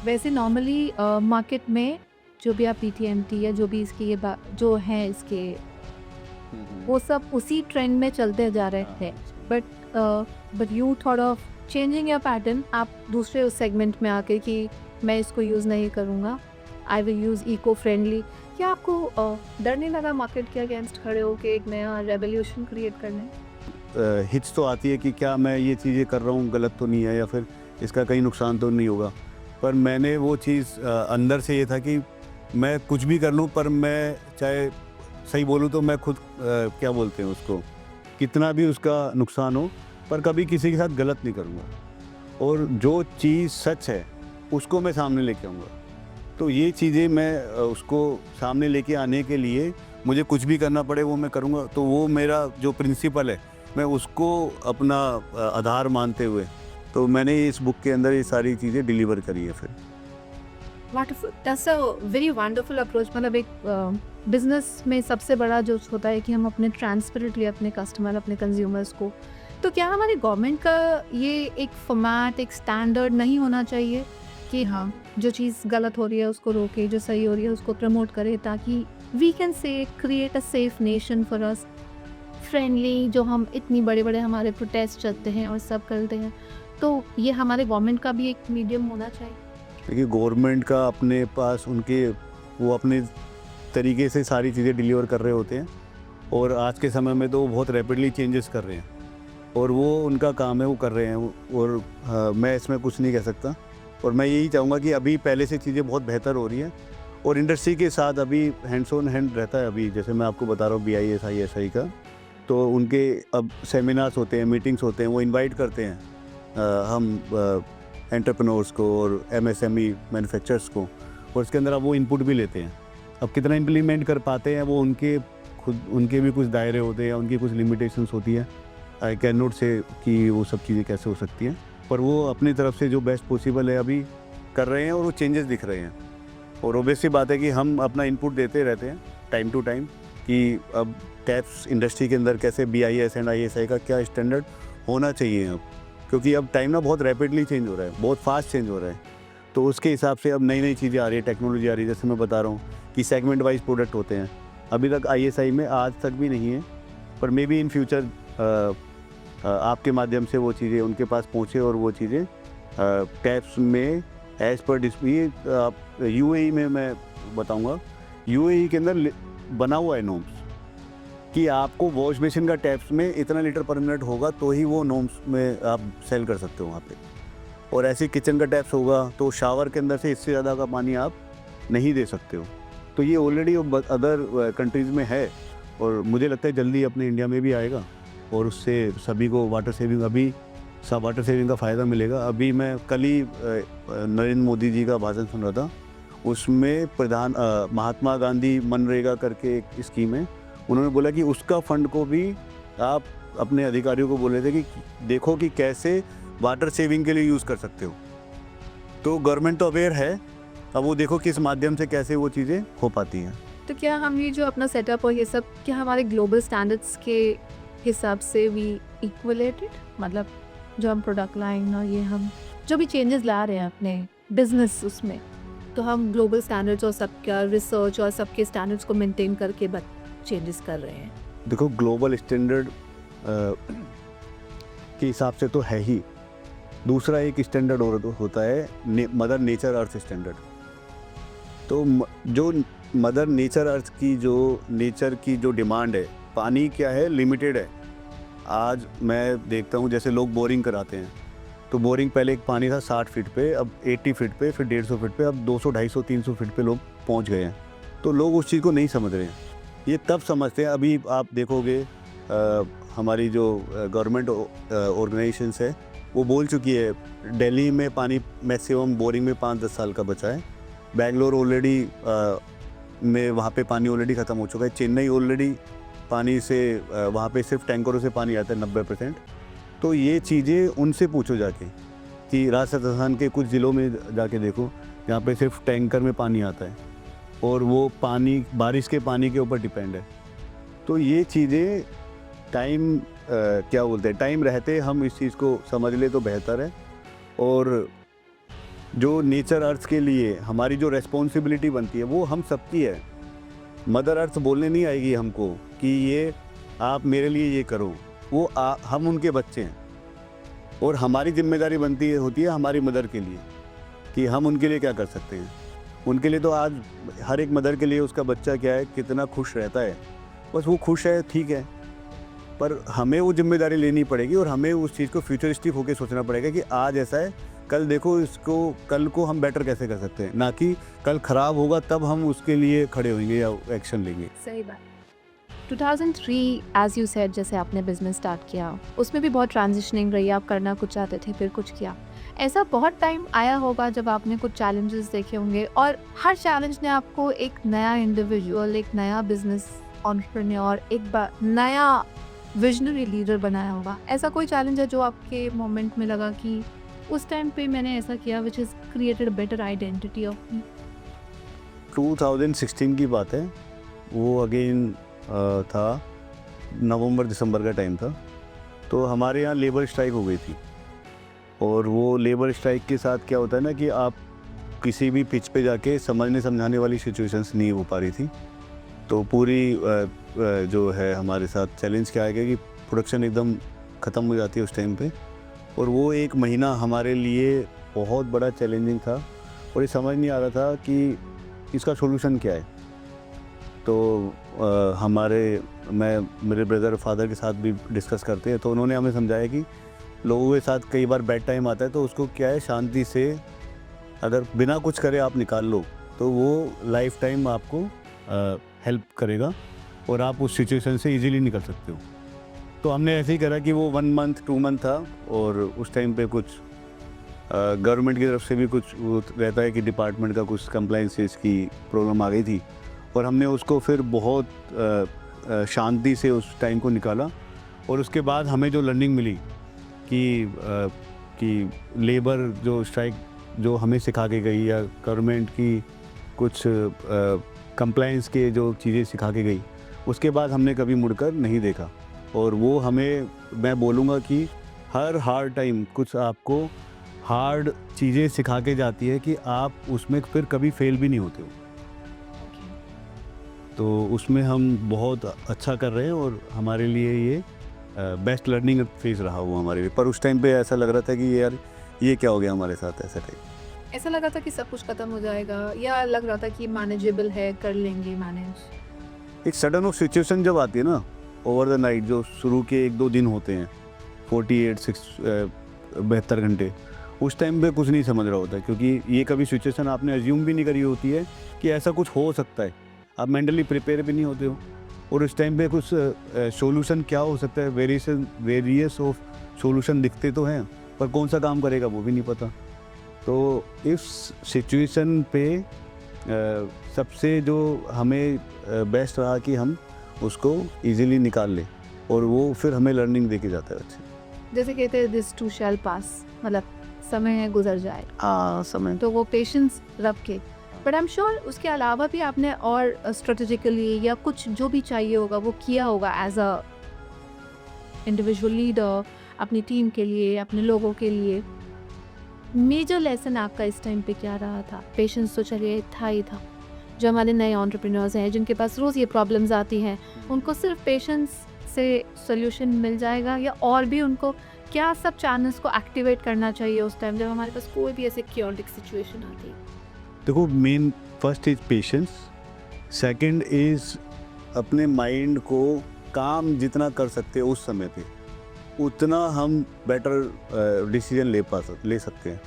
वैसे नॉर्मली मार्केट में जो भी आप PTMT या जो भी इसकी जो हैं इसके, वो सब उसी ट्रेंड में चलते जा रहे थे, but you thought of changing your pattern, आप दूसरे उस सेगमेंट में आके कि मैं इसको यूज़ नहीं करूँगा, I will use eco friendly. क्या आपको डर नहीं लगा मार्केट के अगेंस्ट खड़े होकर एक नया रेवोल्यूशन क्रिएट करने? हिच तो आती है कि क्या मैं ये चीज़ें कर रहा हूँ गलत तो नहीं है, या फिर इसका कहीं नुकसान तो नहीं होगा। पर मैंने वो चीज़ अंदर से ये था कि मैं कुछ भी कर लूँ, पर मैं चाहे सही बोलूँ तो मैं खुद क्या बोलते हैं उसको, कितना भी उसका नुकसान हो, पर कभी किसी के साथ गलत नहीं करूँगा, और जो चीज़ सच है उसको मैं सामने लेके आऊँगा। तो ये चीज़ें मैं उसको सामने लेके आने के लिए मुझे कुछ भी करना पड़े वो मैं करूँगा। तो वो मेरा जो प्रिंसिपल है मैं उसको अपना आधार मानते हुए तो मैंने इस बुक के अंदर ये सारी चीज़ें डिलीवर करी है फिर। Wonderful, that's a very wonderful approach. मतलब एक बिजनेस में सबसे बड़ा जो होता है कि हम अपने ट्रांसपेरेंटली अपने कस्टमर, अपने कंज्यूमर्स को, तो क्या हमारी गवर्नमेंट का ये एक फॉर्मेट, एक स्टैंडर्ड नहीं होना चाहिए कि हाँ, जो चीज़ गलत हो रही है उसको रोके, जो सही हो रही है उसको प्रमोट करे, ताकि we can say create a safe nation for us, friendly, जो हम इतनी बड़े बड़े हमारे प्रोटेस्ट चलते हैं और सब करते हैं, तो ये हमारे गवर्नमेंट का भी एक मीडियम होना चाहिए। देखिए गवर्नमेंट का अपने पास उनके वो अपने तरीके से सारी चीज़ें डिलीवर कर रहे होते हैं और आज के समय में तो वो बहुत रैपिडली चेंजेस कर रहे हैं और वो उनका काम है, वो कर रहे हैं और मैं इसमें कुछ नहीं कह सकता। और मैं यही चाहूँगा कि अभी पहले से चीज़ें बहुत बेहतर हो रही हैं और इंडस्ट्री के साथ अभी हैंड्स ऑन हैंड रहता है। अभी जैसे मैं आपको बता रहा हूँ BIS ISI का, तो उनके अब सेमिनार्स होते हैं, मीटिंग्स होते हैं, वो इनवाइट करते हैं हम एंटरप्रेन्योर्स को और MSME मैन्युफैक्चरर्स को, और उसके अंदर अब वो इनपुट भी लेते हैं। अब कितना इम्प्लीमेंट कर पाते हैं वो उनके भी कुछ दायरे होते हैं, उनकी कुछ लिमिटेशंस होती है। आई कैन नॉट से कि वो सब चीज़ें कैसे हो सकती हैं, पर वो अपनी तरफ से जो बेस्ट पॉसिबल है अभी कर रहे हैं और वो चेंजेस दिख रहे हैं। और ऑब्वियसली बात है कि हम अपना इनपुट देते रहते हैं टाइम टू टाइम कि अब टैप्स इंडस्ट्री के अंदर कैसे BIS एंड ISI का क्या स्टैंडर्ड होना चाहिए अब, क्योंकि अब टाइम ना बहुत रैपिडली चेंज हो रहा है, बहुत फास्ट चेंज हो रहा है। तो उसके हिसाब से अब नई नई चीज़ें आ रही है, टेक्नोलॉजी आ रही है। जैसे मैं बता रहा हूँ कि सेगमेंट वाइज प्रोडक्ट होते हैं, अभी तक ISI में आज तक भी नहीं है, पर मे बी इन फ्यूचर आपके माध्यम से वो चीज़ें उनके पास पहुँचे और वो चीज़ें टैप्स में एज पर डिस्प्ले। UAE में मैं बताऊँगा, UAE के अंदर बना हुआ है नॉर्म्स कि आपको वॉश बेसिन का टैप्स में इतना लीटर पर मिनट होगा तो ही वो नॉर्म्स में आप सेल कर सकते हो वहाँ पे। और ऐसे किचन का टैप्स होगा तो शावर के अंदर से इससे ज़्यादा का पानी आप नहीं दे सकते हो। तो ये ऑलरेडी अदर कंट्रीज़ में है और मुझे लगता है जल्दी अपने इंडिया में भी आएगा और उससे सभी को वाटर सेविंग का फ़ायदा मिलेगा। अभी मैं कल ही नरेंद्र मोदी जी का भाषण सुन रहा था, उसमें महात्मा गांधी मनरेगा करके एक स्कीम है, उन्होंने बोला कि उसका फंड को भी आप अपने अधिकारियों को बोले थे कि देखो कि कैसे वाटर सेविंग के लिए यूज़ कर सकते हो। तो गवर्नमेंट तो अवेयर है, अब वो देखो किस माध्यम से कैसे वो चीज़ें हो पाती हैं। तो क्या हम ये जो अपना सेटअप और ये सब, क्या हमारे ग्लोबल स्टैंडर्ड्स के हिसाब से वी इक्वलेटेड, मतलब जो हम प्रोडक्ट लाइन और ये हम जो भी चेंजेस ला रहे हैं अपने बिजनेस उसमें, तो हम ग्लोबल स्टैंडर्ड्स और सबका रिसर्च और सबके स्टैंडर्ड्स को मेंटेन करके चेंजेस कर रहे हैं? देखो ग्लोबल स्टैंडर्ड के हिसाब से तो है ही, दूसरा एक स्टैंडर्ड और होता है मदर नेचर अर्थ स्टैंडर्ड। तो जो मदर नेचर अर्थ की जो डिमांड है, पानी क्या है, लिमिटेड है। आज मैं देखता हूँ जैसे लोग बोरिंग कराते हैं, तो बोरिंग पहले एक पानी था 60 फीट पे, अब 80 फीट पे, फिर 150 फीट पे, अब 200, 250, 300 फीट पे लोग पहुँच गए हैं। तो लोग उस चीज़ को नहीं समझ रहे हैं, ये तब समझते हैं। अभी आप देखोगे हमारी जो गवर्नमेंट ऑर्गेनाइजेशंस है वो बोल चुकी है दिल्ली में पानी मैक्सिमम बोरिंग में 5-10 साल का बचा है, बेंगलोर ऑलरेडी में वहाँ पे पानी ऑलरेडी ख़त्म हो चुका है, चेन्नई ऑलरेडी पानी से वहाँ पे सिर्फ टैंकरों से पानी आता है 90%। तो ये चीज़ें उनसे पूछो जाके कि राजस्थान के कुछ ज़िलों में जाके देखो जहाँ पे सिर्फ टैंकर में पानी आता है और वो पानी बारिश के पानी के ऊपर डिपेंड है। तो ये चीज़ें टाइम रहते हम इस चीज़ को समझ ले तो बेहतर है। और जो नेचर अर्थ के लिए हमारी जो रेस्पॉन्सिबिलिटी बनती है वो हम सबकी है। मदर अर्थ बोलने नहीं आएगी हमको कि ये आप मेरे लिए ये करो, वो हम उनके बच्चे हैं और हमारी जिम्मेदारी होती है हमारी मदर के लिए कि हम उनके लिए क्या कर सकते हैं। उनके लिए तो आज हर एक मदर के लिए उसका बच्चा क्या है, कितना खुश रहता है, बस वो खुश है, ठीक है, पर हमें वो जिम्मेदारी लेनी पड़ेगी और हमें उस चीज़ को फ्यूचरिस्टिक होकर सोचना पड़ेगा कि आज ऐसा है, कल देखो इसको, कल को हम बेटर कैसे कर सकते हैं, ना कि कल ख़राब होगा तब हम उसके लिए खड़े होंगे या एक्शन लेंगे। सही बात। 2003 एज यू सेड, जैसे आपने बिजनेस स्टार्ट किया, उसमें भी बहुत ट्रांजिशनिंग रही, आप करना कुछ चाहते थे फिर कुछ किया। ऐसा बहुत टाइम आया होगा जब आपने कुछ चैलेंजेस देखे होंगे और हर चैलेंज ने आपको एक नया इंडिविजुअल, एक नया बिजनेस एंटरप्रेन्योर, एक नया विजनरी लीडर बनाया होगा, ऐसा कोई चैलेंज है जो आपके मोमेंट में लगा कि उस टाइम पे मैंने ऐसा किया which is created better identity of me? 2016 की बात है, वो अगेन था नवंबर दिसंबर का टाइम था। तो हमारे यहाँ लेबर स्ट्राइक हो गई थी, और वो लेबर स्ट्राइक के साथ क्या होता है ना कि आप किसी भी पिच पे जाके समझने समझाने वाली सिचुएशंस नहीं हो पा रही थी। तो पूरी जो है हमारे साथ चैलेंज क्या आएगा कि प्रोडक्शन एकदम ख़त्म हो जाती है उस टाइम पे, और वो एक महीना हमारे लिए बहुत बड़ा चैलेंजिंग था, और ये समझ नहीं आ रहा था कि इसका सॉल्यूशन क्या है। तो मेरे ब्रदर फादर के साथ भी डिस्कस करते हैं, तो उन्होंने हमें समझाया कि लोगों के साथ कई बार बैड टाइम आता है, तो उसको क्या है, शांति से अगर बिना कुछ करे आप निकाल लो तो वो लाइफ टाइम आपको हेल्प करेगा, और आप उस सिचुएशन से इजीली निकल सकते हो। तो हमने ऐसे ही करा कि वो 1 मंथ 2 मंथ था, और उस टाइम पे कुछ गवर्नमेंट की तरफ से भी कुछ वो रहता है कि डिपार्टमेंट का कुछ कंप्लाइंसेस की प्रॉब्लम आ गई थी, और हमने उसको फिर बहुत शांति से उस टाइम को निकाला। और उसके बाद हमें जो लर्निंग मिली कि लेबर जो स्ट्राइक जो हमें सिखा के गई, या गवर्नमेंट की कुछ कंप्लाइंस के जो चीज़ें सिखा के गई, उसके बाद हमने कभी मुड़कर नहीं देखा। और वो हमें, मैं बोलूँगा कि हर हार्ड टाइम कुछ आपको हार्ड चीज़ें सिखा के जाती है कि आप उसमें फिर कभी फेल भी नहीं होते हो। तो उसमें हम बहुत अच्छा कर रहे हैं, और हमारे लिए ये बेस्ट लर्निंग फेज रहा वो हमारे लिए। पर उस टाइम पे ऐसा लग रहा था कि यार ये क्या हो गया हमारे साथ, ऐसा टाइप। ऐसा लगा था कि सब कुछ खत्म हो जाएगा, या लग रहा था कि मैनेजेबल है, कर लेंगे मैनेज? एक सडन ऑफ सिचुएशन जब आती है ना ओवर द नाइट, जो शुरू के 1-2 दिन होते हैं, 72 घंटे, उस टाइम पे कुछ नहीं समझ रहा होता, क्योंकि ये कभी सिचुएशन आपने अज्यूम भी नहीं करी होती है कि ऐसा कुछ हो सकता है। आप मेंटली प्रिपेयर भी नहीं होते हो, और उस टाइम पे कुछ सॉल्यूशन क्या हो सकता है, वेरियस ऑफ सॉल्यूशन दिखते तो हैं, पर कौन सा काम करेगा वो भी नहीं पता। तो इस सिचुएशन पे सबसे जो हमें बेस्ट रहा कि हम उसको इजीली निकाल लें, और वो फिर हमें लर्निंग देके जाता है अच्छी। जैसे कहते हैं दिस टू शैल पास, मतलब समय है गुजर जाए। हाँ, समय तो वो पेशेंस रख के, बट आई एम श्योर उसके अलावा भी आपने और स्ट्रेटेजिकली या कुछ जो भी चाहिए होगा वो किया होगा एज अ इंडिविजुअल लीडर, अपनी टीम के लिए, अपने लोगों के लिए। मेजर लेसन आपका इस टाइम पे क्या रहा था? पेशेंस तो चलिए था ही था, जो हमारे नए एंटरप्रेन्योर्स हैं जिनके पास रोज़ ये प्रॉब्लम्स आती हैं, उनको सिर्फ पेशेंस से सोल्यूशन मिल जाएगा, या और भी उनको क्या सब चैनल्स को एक्टिवेट करना चाहिए उस टाइम जब हमारे पास कोई भी ऐसे क्योटिक सिचुएशन आती है? देखो, main first is patience, second is अपने माइंड को काम जितना कर सकते हैं उस समय पे, उतना हम बेटर डिसीजन ले सकते हैं।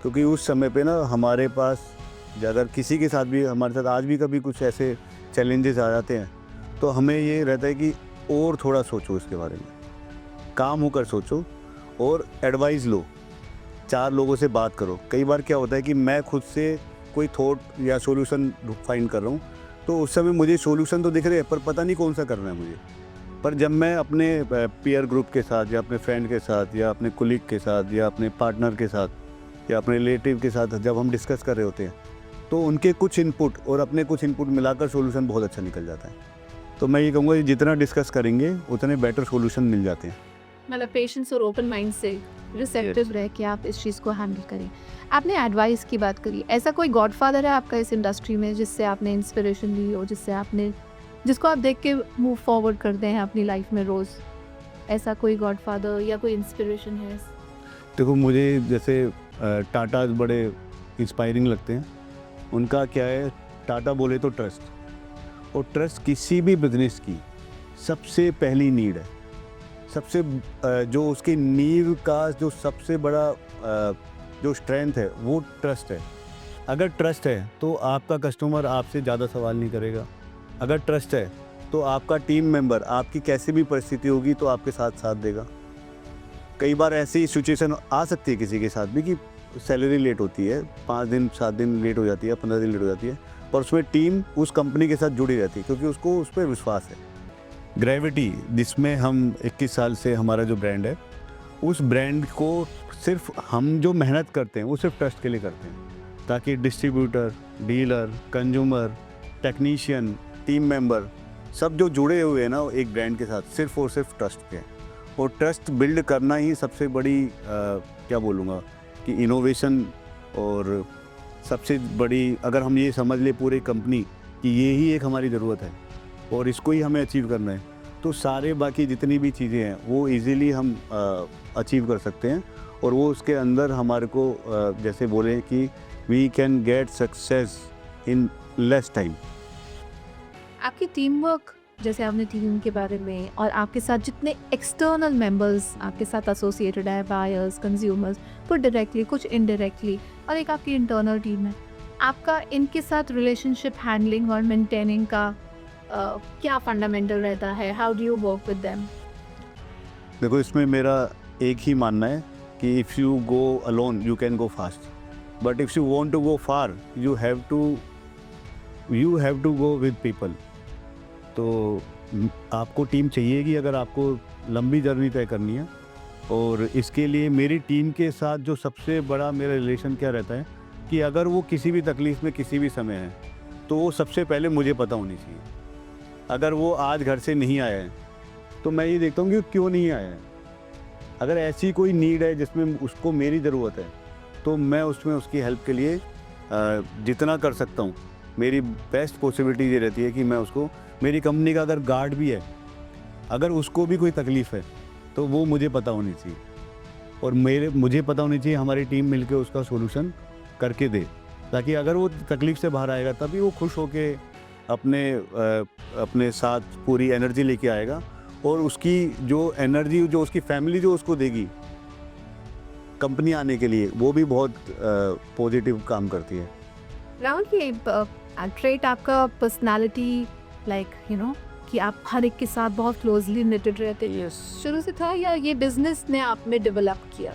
क्योंकि उस समय पे ना हमारे पास, अगर किसी के साथ भी, हमारे साथ आज भी कभी कुछ ऐसे चैलेंजेस आ जाते हैं, तो हमें ये रहता है कि और थोड़ा सोचो इसके बारे में, काम होकर सोचो, और एडवाइस लो, 4 लोगों से बात करो। कई बार क्या होता है कि मैं खुद से कोई थॉट या सॉल्यूशन फाइंड कर रहा हूँ, तो उस समय मुझे सॉल्यूशन तो दिख रहे हैं, पर पता नहीं कौन सा करना है मुझे। पर जब मैं अपने पीयर ग्रुप के साथ, या अपने फ्रेंड के साथ, या अपने कोलीग के साथ, या अपने पार्टनर के साथ, या अपने रिलेटिव के साथ जब हम डिस्कस कर रहे होते हैं, तो उनके कुछ इनपुट और अपने कुछ इनपुट मिलाकर सॉल्यूशन बहुत अच्छा निकल जाता है। तो मैं ये कहूँगा कि जितना डिस्कस करेंगे उतने बेटर सॉल्यूशन मिल जाते हैं। मतलब पेशेंस और ओपन माइंड से रिसेप्टिव रह के आप इस चीज़ को हैंडल करें। आपने एडवाइस की बात करी, ऐसा कोई गॉडफादर है आपका इस इंडस्ट्री में जिससे आपने इंस्पिरेशन ली हो, जिसको आप देख के मूव फॉरवर्ड करते हैं अपनी लाइफ में रोज़? ऐसा कोई गॉडफादर या कोई इंस्पिरेशन है? देखो, मुझे जैसे टाटा बड़े इंस्पायरिंग लगते हैं। उनका क्या है, टाटा बोले तो ट्रस्ट, और ट्रस्ट किसी भी बिजनेस की सबसे पहली नीड है। सबसे जो उसकी नींव का जो सबसे बड़ा जो स्ट्रेंथ है वो ट्रस्ट है। अगर ट्रस्ट है तो आपका कस्टमर आपसे ज़्यादा सवाल नहीं करेगा। अगर ट्रस्ट है तो आपका टीम मेंबर आपकी कैसी भी परिस्थिति होगी तो आपके साथ साथ देगा। कई बार ऐसी सिचुएशन आ सकती है किसी के साथ भी कि सैलरी लेट होती है, 5 दिन 7 दिन लेट हो जाती है, 15 दिन लेट हो जाती है, पर उसमें टीम उस कंपनी के साथ जुड़ी रहती है क्योंकि उसको उस पर विश्वास है। ग्रेविटी, जिसमें हम 21 साल से हमारा जो ब्रांड है, उस ब्रांड को सिर्फ हम जो मेहनत करते हैं वो सिर्फ ट्रस्ट के लिए करते हैं, ताकि distributor, dealer, consumer, technician, team member सब जो जुड़े हुए हैं ना एक ब्रांड के साथ, सिर्फ और सिर्फ ट्रस्ट पे। और ट्रस्ट बिल्ड करना ही सबसे बड़ी क्या बोलूँगा कि इनोवेशन, और सबसे बड़ी अगर हम ये समझ ले पूरी कंपनी कि ये ही एक हमारी ज़रूरत है और इसको ही हमें अचीव करना है, तो सारे बाकी जितनी भी चीज़ें हैं वो इजीली हम अचीव कर सकते हैं। और वो उसके अंदर हमारे को जैसे बोले कि we can get success in less time. आपकी टीम वर्क, जैसे आपने टीम के बारे में, और आपके साथ जितने एक्सटर्नल मेंबर्स आपके साथ एसोसिएटेड है, बायर्स, कंज्यूमर्स, कुछ डायरेक्टली कुछ इनडायरेक्टली, और एक आपकी इंटरनल टीम है, आपका इनके साथ रिलेशनशिप हैंडलिंग और मेंटेनिंग का क्या फंडामेंटल रहता है? How do you work with them? देखो, इसमें मेरा एक ही मानना है कि if you go alone you can go fast, but if you want to go far you have to go with people. तो आपको टीम चाहिएगी अगर आपको लंबी जर्नी तय करनी है। और इसके लिए मेरी टीम के साथ जो सबसे बड़ा मेरा रिलेशन क्या रहता है कि अगर वो किसी भी तकलीफ़ में किसी भी समय है तो वो सबसे पहले मुझे पता होनी चाहिए। अगर वो आज घर से नहीं आया है तो मैं ये देखता हूँ कि क्यों नहीं आया है। अगर ऐसी कोई नीड है जिसमें उसको मेरी ज़रूरत है तो मैं उसमें उसकी हेल्प के लिए जितना कर सकता हूँ, मेरी बेस्ट पॉसिबिलिटी ये रहती है कि मैं उसको, मेरी कंपनी का अगर गार्ड भी है, अगर उसको भी कोई तकलीफ़ है तो वो मुझे पता होनी चाहिए और मुझे पता होनी चाहिए, हमारी टीम मिलके उसका सॉल्यूशन करके दे, ताकि अगर वो तकलीफ़ से बाहर आएगा तभी वो खुश होके अपने साथ पूरी एनर्जी लेके आएगा। और उसकी जो एनर्जी जो उसकी फैमिली जो उसको देगी कंपनी आने के लिए, वो भी बहुत पॉजिटिव काम करती है। राहुल, ये ट्रेट आपका पर्सनालिटी, लाइक यू नो, कि आप हर एक के साथ बहुत क्लोजली निटेड रहते हैं, शुरू से था या ये बिजनेस ने आप में डेवलप किया?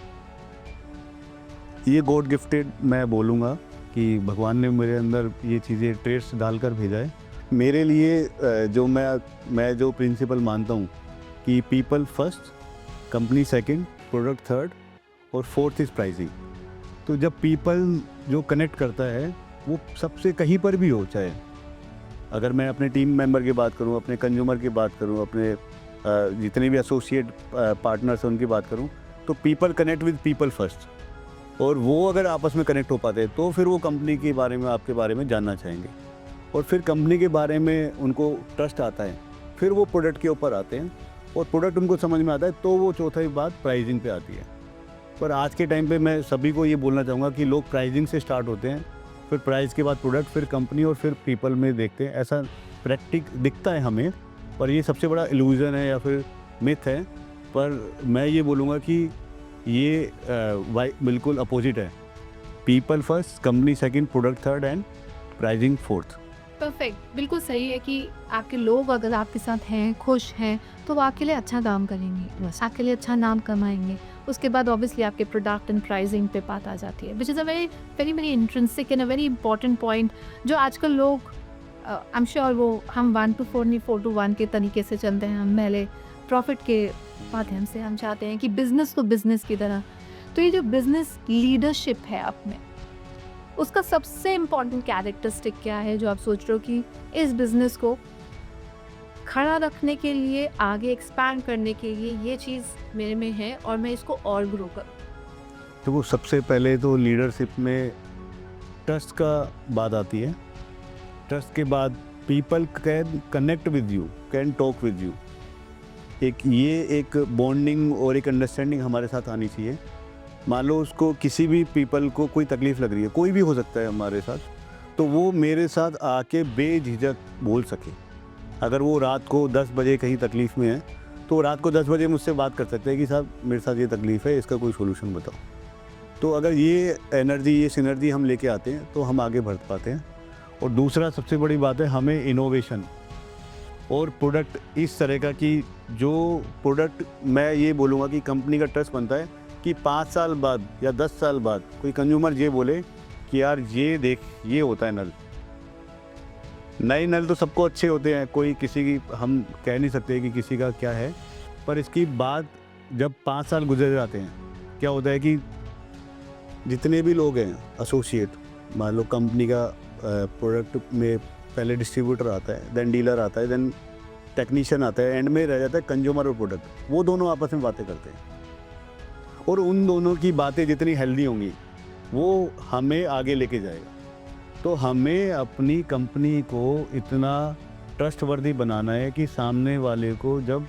ये गॉड गिफ्टेड मैं बोलूँगा कि भगवान ने मेरे अंदर ये चीज़ें ट्रेड्स डालकर भेजा है। मेरे लिए जो मैं जो प्रिंसिपल मानता हूँ कि people first, company second, product third और फोर्थ इज़ प्राइसिंग। तो जब पीपल जो कनेक्ट करता है वो सबसे कहीं पर भी हो, चाहे अगर मैं अपने टीम मेंबर की बात करूं, अपने कंज्यूमर की बात करूं, अपने जितने भी एसोसिएट पार्टनर्स हैं उनकी बात करूं, तो people connect with people first. और वो अगर आपस में कनेक्ट हो पाते हैं तो फिर वो कंपनी के बारे में, आपके बारे में जानना चाहेंगे और फिर कंपनी के बारे में उनको ट्रस्ट आता है, फिर वो प्रोडक्ट के ऊपर आते हैं और प्रोडक्ट उनको समझ में आता है तो वो चौथी बात प्राइसिंग पे आती है। पर आज के टाइम पे मैं सभी को ये बोलना चाहूँगा कि लोग प्राइसिंग से स्टार्ट होते हैं, फिर प्राइस के बाद प्रोडक्ट, फिर कंपनी और फिर पीपल में देखते हैं। ऐसा प्रैक्टिक दिखता है हमें, पर ये सबसे बड़ा इल्यूजन है या फिर मिथ है। पर मैं ये बोलूँगा कि ये बिल्कुल अपोजिट है। People first, company second, product third and pricing fourth. Perfect, बिल्कुल सही है कि आपके लोग अगर आपके साथ हैं, खुश हैं, तो वो आपके लिए अच्छा काम करेंगे, बस आपके लिए अच्छा नाम कमाएंगे। उसके बाद ऑब्वियसली आपके प्रोडक्ट एंड प्राइसिंग पे बात आ जाती है, which is a very very very intrinsic and a very important point, जो आजकल लोग आई एम श्योर वो हम 1 to 4 नहीं 4 to 1 के तरीके से चलते हैं। हम पहले प्रॉफिट के माध्यम से हम चाहते हैं कि बिजनेस को बिजनेस की तरह। तो ये जो बिजनेस लीडरशिप है आप में, उसका सबसे इम्पॉर्टेंट कैरेक्टरिस्टिक क्या है जो आप सोच रहे हो कि इस बिज़नेस को खड़ा रखने के लिए, आगे एक्सपैंड करने के लिए ये चीज़ मेरे में है और मैं इसको और ग्रो करूँ? तो वो सबसे पहले तो लीडरशिप में ट्रस्ट का बात आती है। ट्रस्ट के बाद people can connect with you, can talk with you. एक बॉन्डिंग और एक अंडरस्टैंडिंग हमारे साथ आनी चाहिए। मान लो उसको किसी भी पीपल को कोई तकलीफ़ लग रही है, कोई भी हो सकता है हमारे साथ, तो वो मेरे साथ आके बेझिझक बोल सके। अगर वो रात को 10 बजे कहीं तकलीफ़ में है तो रात को 10 बजे मुझसे बात कर सकते हैं कि साहब मेरे साथ ये तकलीफ़ है, इसका कोई सोल्यूशन बताओ। तो अगर ये एनर्जी, ये सिनर्जी हम लेके आते हैं तो हम आगे बढ़ पाते हैं। और दूसरा सबसे बड़ी बात है, हमें इनोवेशन और प्रोडक्ट इस तरह का कि जो प्रोडक्ट, मैं ये बोलूँगा कि कंपनी का ट्रस्ट बनता है कि 5 साल बाद या 10 साल बाद कोई कंज्यूमर ये बोले कि यार ये देख, ये होता है नल, नए नल तो सबको अच्छे होते हैं, कोई किसी की हम कह नहीं सकते कि किसी का क्या है, पर इसकी बात जब 5 साल गुजर जाते हैं, क्या होता है कि जितने भी लोग हैं एसोसिएट, मान लो कंपनी का प्रोडक्ट में पहले डिस्ट्रीब्यूटर आता है, देन डीलर आता है, देन टेक्नीशियन आता है, एंड में रह जाता है कंज्यूमर और प्रोडक्ट, वो दोनों आपस में बातें करते हैं। और उन दोनों की बातें जितनी हेल्दी होंगी वो हमें आगे लेके जाएगा। तो हमें अपनी कंपनी को इतना ट्रस्टवर्दी बनाना है कि सामने वाले को जब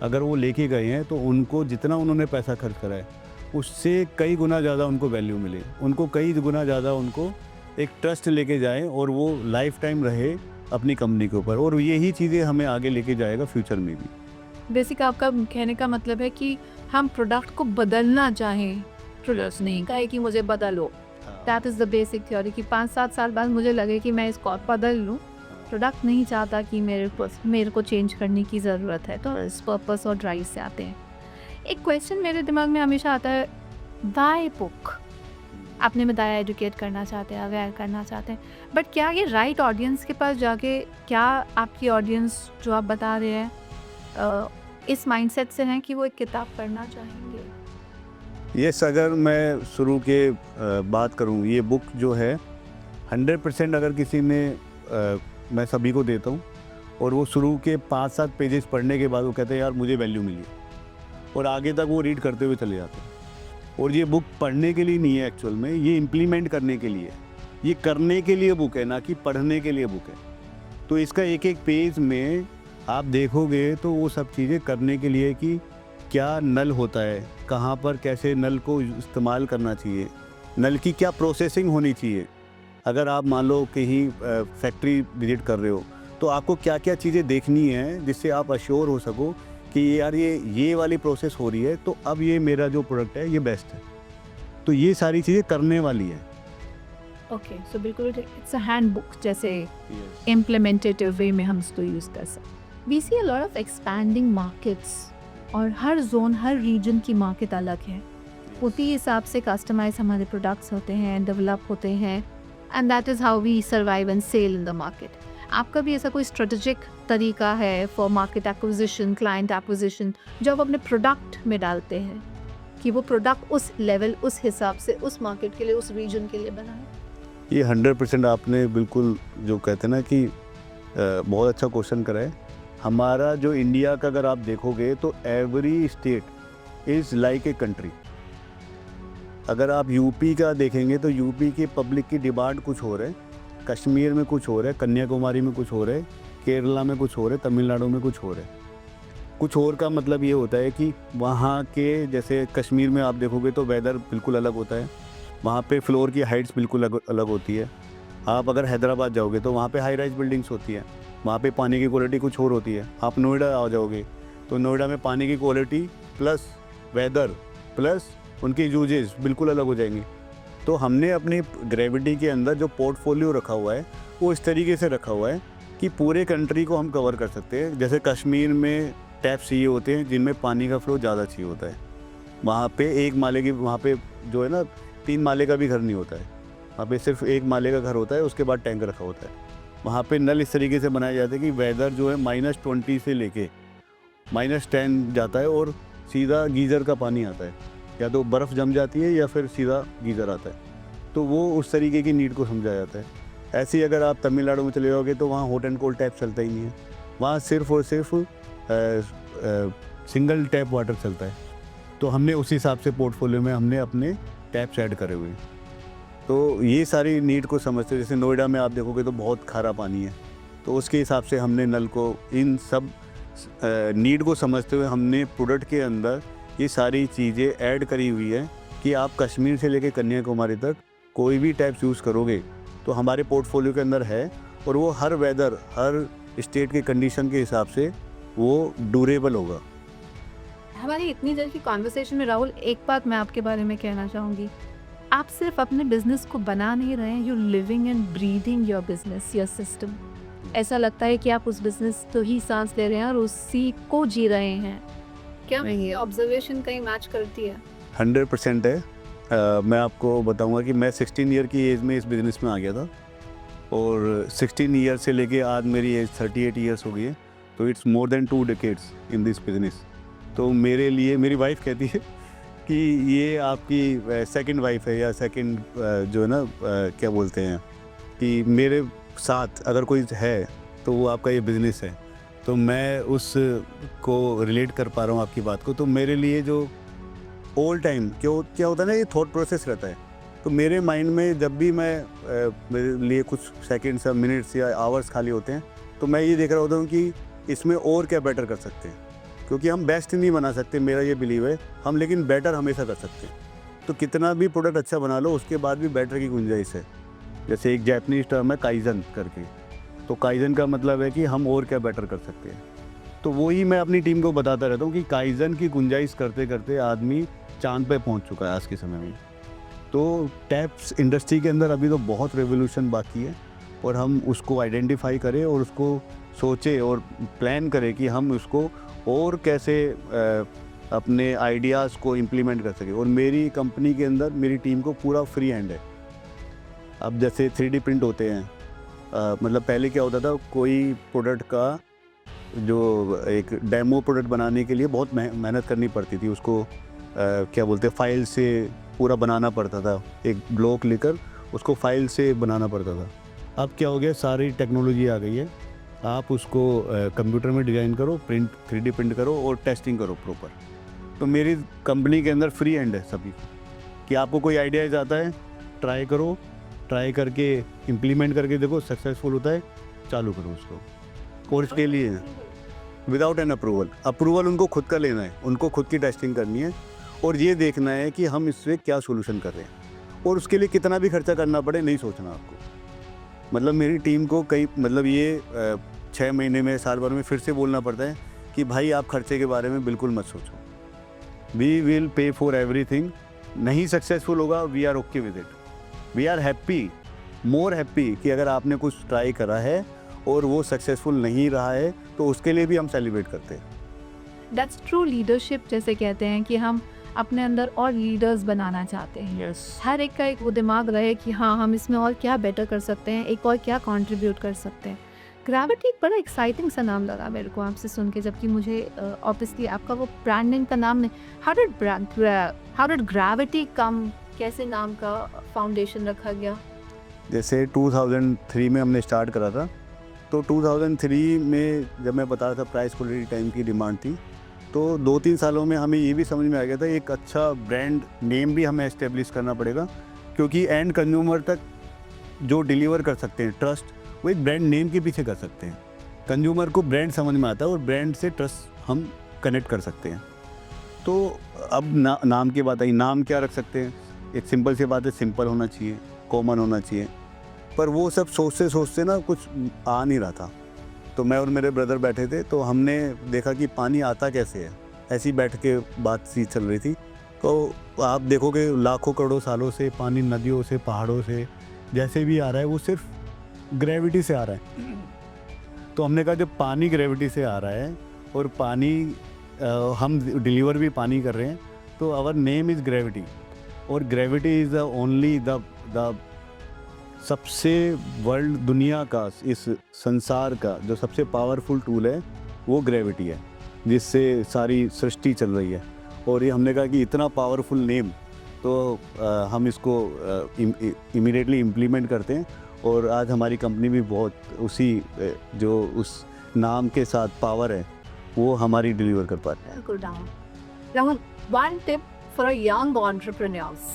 अगर वो लेके गए हैं तो उनको जितना उन्होंने पैसा खर्च करा है उससे कई गुना ज़्यादा उनको वैल्यू मिले, उनको कई गुना ज़्यादा उनको एक ट्रस्ट लेके जाएं और वो लाइफ टाइम रहे अपनी कंपनी के ऊपर, और यही चीज़ें हमें आगे लेके जाएगा फ्यूचर में भी। बेसिक आपका कहने का मतलब है कि हम प्रोडक्ट को बदलना चाहें, प्रोडक्ट नहीं कहे कि मुझे बदलो। That is the basic theory कि 5-7 साल बाद मुझे लगे कि मैं इसको बदल लूँ। प्रोडक्ट नहीं चाहता कि मेरे को चेंज करने की ज़रूरत है, तो इस पर्पस और ड्राइव से आते हैं। एक क्वेश्चन मेरे दिमाग में हमेशा आता है, वाई बुक? आपने बताया एजुकेट करना चाहते हैं, अवेयर करना चाहते हैं, बट क्या ये राइट ऑडियंस के पास जाके, क्या आपकी ऑडियंस जो आप बता रहे हैं इस माइंडसेट से हैं कि वो एक किताब पढ़ना चाहेंगे? यस, अगर मैं शुरू के बात करूं, ये बुक जो है 100% अगर किसी ने मैं सभी को देता हूं और वो शुरू के 5-7 पेजेस पढ़ने के बाद वो कहते हैं यार मुझे वैल्यू मिली, और आगे तक वो रीड करते हुए चले जाते हैं। और ये बुक पढ़ने के लिए नहीं है एक्चुअल में, ये इम्प्लीमेंट करने के लिए, ये करने के लिए बुक है, ना कि पढ़ने के लिए बुक है। तो इसका एक एक पेज में आप देखोगे तो वो सब चीज़ें करने के लिए कि क्या नल होता है, कहाँ पर कैसे नल को इस्तेमाल करना चाहिए, नल की क्या प्रोसेसिंग होनी चाहिए। अगर आप मान लो कहीं फैक्ट्री विजिट कर रहे हो तो आपको क्या क्या चीज़ें देखनी है जिससे आप अश्योर हो सको कि यार ये वाली प्रोसेस हो रही है, तो अब ये मेरा जो प्रोडक्ट है ये बेस्ट है। तो ये सारी चीज़ें करने वाली है। ओके, सो बिल्कुल इट्स अ हैंडबुक, जैसे इम्प्लीमेंटेटिव वे में हम इसको यूज़ कर सकते। We see a lot of expanding markets, और हर जोन, हर रीजन की मार्केट अलग है। उसी हिसाब से कस्टमाइज हमारे प्रोडक्ट्स होते हैं, डेवलप होते हैं, and that is how we survive and sell in the market. आपका भी ऐसा कोई स्ट्रेटेजिक तरीका है for market acquisition, client acquisition, जो आप अपने प्रोडक्ट में डालते हैं कि वो प्रोडक्ट उस लेवल, उस हिसाब से, उस मार्केट के लिए, उस रीजन के लिए बना है? ये 100% आपने बिल्कुल जो कहते हैं ना कि बहुत अच्छा क्वेश्चन करा है। हमारा जो इंडिया का अगर आप देखोगे तो every state is like a country. अगर आप यूपी का देखेंगे तो यूपी के पब्लिक की डिमांड कुछ हो रहा है, कश्मीर में कुछ हो रहा है, कन्याकुमारी में कुछ हो रहा है, केरला में कुछ हो रहा है, तमिलनाडु में कुछ हो रहा है। कुछ और का मतलब ये होता है कि वहाँ के, जैसे कश्मीर में आप देखोगे तो वेदर बिल्कुल अलग होता है, वहाँ पे फ्लोर की हाइट्स बिल्कुल अलग होती है। आप अगर हैदराबाद जाओगे तो वहाँ पे हाई राइज बिल्डिंग्स होती है, वहाँ पे पानी की क्वालिटी कुछ और होती है। आप नोएडा आ जाओगे तो नोएडा में पानी की क्वालिटी प्लस वेदर प्लस उनकी यूजेस बिल्कुल अलग हो जाएंगी। तो हमने अपनी ग्रेविटी के अंदर जो पोर्टफोलियो रखा हुआ है वो इस तरीके से रखा हुआ है कि पूरे कंट्री को हम कवर कर सकते हैं। जैसे कश्मीर में टैप चाहिए होते हैं जिनमें पानी का फ्लो ज़्यादा चाहिए होता है, वहाँ पे एक माले की, वहाँ पे जो है ना 3 माले का भी घर नहीं होता है, वहाँ पे सिर्फ 1 माले का घर होता है, उसके बाद टैंक रखा होता है। वहाँ पे नल इस तरीके से बनाए जाते हैं कि वेदर जो है -20 से लेके -10 जाता है और सीधा गीज़र का पानी आता है, या तो बर्फ़ जम जाती है या फिर सीधा गीज़र आता है। तो वो उस तरीके की नीड को समझा जाता है। ऐसे ही अगर आप तमिलनाडु में चले जाओगे तो वहाँ हॉट एंड कोल्ड टैप चलता ही नहीं है, वहाँ सिर्फ और सिर्फ सिंगल टैप वाटर चलता है। तो हमने उस हिसाब से पोर्टफोलियो में हमने अपने टैप्स ऐड करे हुए हैं। तो ये सारी नीड को समझते, जैसे नोएडा में आप देखोगे तो बहुत खारा पानी है, तो उसके हिसाब से हमने नल को, इन सब नीड को समझते हुए हमने प्रोडक्ट के अंदर ये सारी चीज़ें ऐड करी हुई है कि आप कश्मीर से लेकर कन्याकुमारी तक कोई भी टैप्स यूज़ करोगे तो हमारे पोर्टफोलियो के अंदर है, और वो हर वेदर, हर स्टेट के कंडीशन के हिसाब से वो ड्यूरेबल होगा। हमारी इतनी देर की कॉन्वर्सेशन में राहुल, एक बात मैं आपके बारे में कहना चाहूँगी, आप सिर्फ अपने बिजनेस को बना नहीं रहे हैं, you living and breathing your business, your system. ऐसा लगता है कि आप उस बिजनेस तो ही सांस ले रहे हैं और उसी को जी रहे हैं। क्या ये ऑब्जर्वेशन कहीं मैच करती है? 100% है। मैं आपको बताऊंगा कि मैं 16 ईयर की एज में इस बिज़नेस में आ गया था, और 16 ईयर से लेके आज मेरी एज 38 ईयर्स हो गई है, तो it's more than 2 decades in this business. तो मेरे लिए मेरी वाइफ कहती है कि ये आपकी सेकंड वाइफ है, या सेकंड जो है ना क्या बोलते हैं कि मेरे साथ अगर कोई है तो वो आपका ये बिज़नेस है। तो मैं उस को रिलेट कर पा रहा हूँ आपकी बात को। तो मेरे लिए जो ऑल टाइम क्या होता है ना, ये थॉट प्रोसेस रहता है। तो मेरे माइंड में जब भी मेरे लिए कुछ सेकंड्स या मिनट्स या आवर्स खाली होते हैं, तो मैं ये देख रहा होता हूँ कि इसमें और क्या बेटर कर सकते हैं, क्योंकि हम बेस्ट नहीं बना सकते, मेरा ये बिलीव है हम, लेकिन बेटर हमेशा कर सकते हैं। तो कितना भी प्रोडक्ट अच्छा बना लो, उसके बाद भी बेटर की गुंजाइश है। जैसे एक जापानीज टर्म है काइजन करके, तो काइजन का मतलब है कि हम और क्या बेटर कर सकते हैं। तो वही मैं अपनी टीम को बताता रहता हूँ कि काइजन की गुंजाइश करते करते आदमी चांद पे पहुँच चुका है आज के समय में। तो टैप्स इंडस्ट्री के अंदर अभी तो बहुत रेवोल्यूशन बाकी है, और हम उसको आइडेंटिफाई करें और उसको सोचें और प्लान करें कि हम उसको और कैसे अपने आइडियाज़ को इम्प्लीमेंट कर सकें। और मेरी कंपनी के अंदर मेरी टीम को पूरा फ्री हैंड है। अब जैसे 3D प्रिंट होते हैं, मतलब पहले क्या होता था, कोई प्रोडक्ट का जो एक डेमो प्रोडक्ट बनाने के लिए बहुत मेहनत करनी पड़ती थी, उसको क्या बोलते हैं, फाइल से पूरा बनाना पड़ता था, एक ब्लॉक लेकर उसको फाइल से बनाना पड़ता था। अब क्या हो गया, सारी टेक्नोलॉजी आ गई है, आप उसको कंप्यूटर में डिज़ाइन करो, 3D प्रिंट करो और टेस्टिंग करो प्रॉपर। तो मेरी कंपनी के अंदर फ्री हैंड है सभी कि आपको कोई आइडियाज़ आता है, ट्राई करो, ट्राई करके इम्प्लीमेंट करके देखो, सक्सेसफुल होता है चालू करो उसको। और इसके लिए विदाउट एन अप्रूवल उनको खुद का लेना है, उनको खुद की टेस्टिंग करनी है और ये देखना है कि हम इससे क्या सोल्यूशन कर रहे हैं, और उसके लिए कितना भी खर्चा करना पड़े नहीं सोचना आपको। मतलब मेरी टीम को ये 6 महीने में, साल भर में फिर से बोलना पड़ता है कि भाई आप खर्चे के बारे में बिल्कुल मत सोचो, we will pay for everything. नहीं सक्सेसफुल होगा, we are okay with it, we are happy, more happy कि अगर आपने कुछ ट्राई करा है और वो सक्सेसफुल नहीं रहा है तो उसके लिए भी हम सेलिब्रेट करते हैं। दैट्स ट्रू लीडरशिप, जैसे कहते हैं कि हम अपने अंदर और लीडर्स बनाना चाहते हैं। हर एक का एक वो दिमाग रहे कि हाँ, हम इसमें और क्या बेटर कर सकते हैं, एक और क्या कंट्रीब्यूट कर सकते हैं। ग्रेविटी एक बड़ा एक्साइटिंग सा नाम लगा मेरे को आपसे सुन के, जबकि मुझे ऑब्वियसली आपका वो ब्रांड नेम का नाम नहीं। हाउ डिड ग्रेविटी कम, कैसे नाम का फाउंडेशन रखा गया? जैसे 2003 में हमने स्टार्ट करा था, तो 2003 में जब मैं बता रहा था प्राइस क्वालिटी टाइम की डिमांड थी, तो 2-3 सालों में हमें ये भी समझ में आ गया था एक अच्छा ब्रांड नेम भी हमें एस्टेब्लिश करना पड़ेगा, क्योंकि एंड कंज्यूमर तक जो डिलीवर कर सकते हैं ट्रस्ट, वो एक ब्रांड नेम के पीछे कर सकते हैं। कंज्यूमर को ब्रांड समझ में आता है और ब्रांड से ट्रस्ट हम कनेक्ट कर सकते हैं। तो अब नाम की बात आई, नाम क्या रख सकते हैं? एक सिंपल सी बात है, सिंपल होना चाहिए, कॉमन होना चाहिए, पर वो सब सोचते सोचते ना कुछ आ नहीं रहा था। तो मैं और मेरे ब्रदर बैठे थे, तो हमने देखा कि पानी आता कैसे है, ऐसी बैठ के बातचीत चल रही थी। तो आप देखोगे लाखों करोड़ों सालों से पानी नदियों से, पहाड़ों से जैसे भी आ रहा है, वो सिर्फ ग्रेविटी से आ रहा है। तो हमने कहा जब पानी ग्रेविटी से आ रहा है और पानी हम डिलीवर भी पानी कर रहे हैं, तो आवर नेम इज़ ग्रेविटी, और gravity is the only the सबसे वर्ल्ड दुनिया का, इस संसार का जो सबसे पावरफुल टूल है वो ग्रेविटी है, जिससे सारी सृष्टि चल रही है। और ये हमने कहा कि इतना पावरफुल नेम, तो हम इसको इमीडिएटली इम्प्लीमेंट करते हैं, और आज हमारी कंपनी भी बहुत उसी जो उस नाम के साथ पावर है वो हमारी डिलीवर कर पाते हैं। बिल्कुल Rahul, one tip for a young entrepreneurs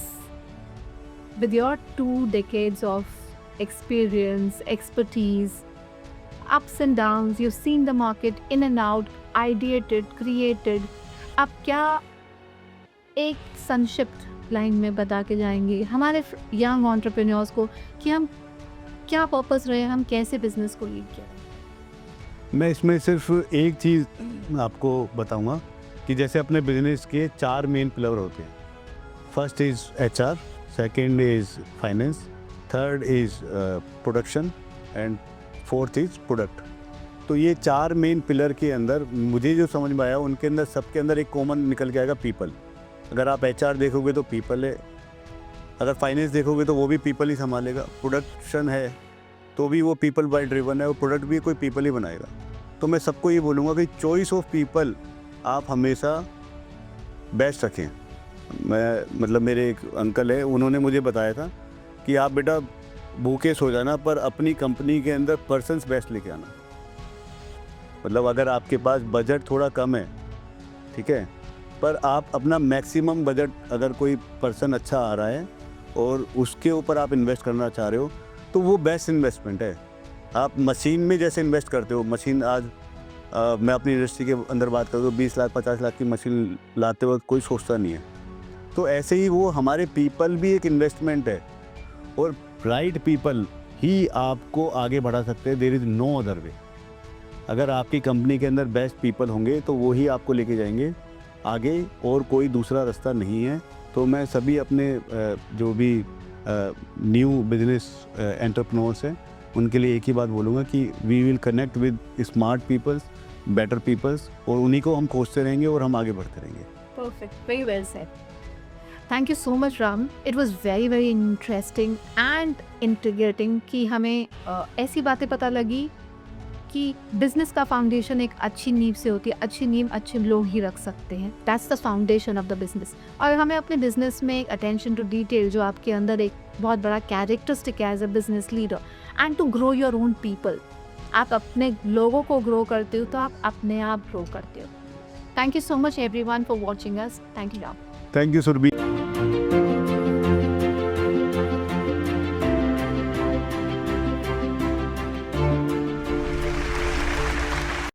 with your 2 decades of experience, expertise, ups and downs, you've seen the market in and out, ideated, created. अब क्या एक संक्षिप्त लाइन में बता के जाएंगे हमारे यंग एंटरप्रेन्योर्स को कि हम क्या पर्पस रहे, हम कैसे बिजनेस को लीड करें? मैं इसमें सिर्फ एक चीज़ आपको बताऊंगा कि जैसे अपने बिजनेस के 4 मेन पिलर होते हैं। First is HR, second is finance, third is production and fourth is product. तो ये 4 मेन पिलर के अंदर मुझे जो समझ में आया, उनके अंदर सबके अंदर एक कॉमन निकल के आएगा, पीपल। अगर आप HR देखोगे तो पीपल है, अगर फाइनेंस देखोगे तो वो भी पीपल ही संभालेगा, प्रोडक्शन है तो भी वो पीपल बाय ड्रिवन है, वो प्रोडक्ट भी कोई पीपल ही बनाएगा। तो मैं सबको ये बोलूँगा कि चॉइस ऑफ पीपल आप हमेशा बेस्ट रखें। मैं मतलब मेरे एक अंकल है, उन्होंने मुझे बताया था कि आप बेटा भूखे सो जाना पर अपनी कंपनी के अंदर पर्सन्स बेस्ट लेके आना। मतलब अगर आपके पास बजट थोड़ा कम है, ठीक है, पर आप अपना मैक्सिमम बजट, अगर कोई पर्सन अच्छा आ रहा है और उसके ऊपर आप इन्वेस्ट करना चाह रहे हो, तो वो बेस्ट इन्वेस्टमेंट है। आप मशीन में जैसे इन्वेस्ट करते हो, मशीन आज मैं अपनी इंडस्ट्री के अंदर बात करूँ तो 20 लाख 50 लाख की मशीन लाते वक्त कोई सोचता नहीं है। तो ऐसे ही वो हमारे पीपल भी एक इन्वेस्टमेंट है, और राइट पीपल ही आपको आगे बढ़ा सकते हैं। There is no other way. अगर आपकी कंपनी के अंदर बेस्ट पीपल होंगे तो वो ही आपको लेके जाएंगे आगे, और कोई दूसरा रास्ता नहीं है। तो मैं सभी अपने जो भी न्यू बिजनेस एंटरप्रेन्योर्स हैं उनके लिए एक ही बात बोलूँगा कि we will connect with smart peoples, better peoples, और उन्हीं को हम खोजते रहेंगे और हम आगे बढ़ते रहेंगे। Perfect. Very well said. Thank you so much Ram, it was very very interesting and integrating कि हमें ऐसी बातें पता लगी कि बिजनेस का फाउंडेशन एक अच्छी नींव से होती है। अच्छी नींव अच्छे लोग ही रख सकते हैं, that's the foundation of the business. और हमें अपने बिजनेस में एक अटेंशन टू डिटेल, जो आपके अंदर एक बहुत बड़ा कैरेक्टरिस्टिक है as a business leader, and to grow your own people. आप अपने लोगों को ग्रो करते हो तो आप अपने आप ग्रो करते हो। Thank you so much everyone for watching us. Thank you Ram. Thank you Surabhi.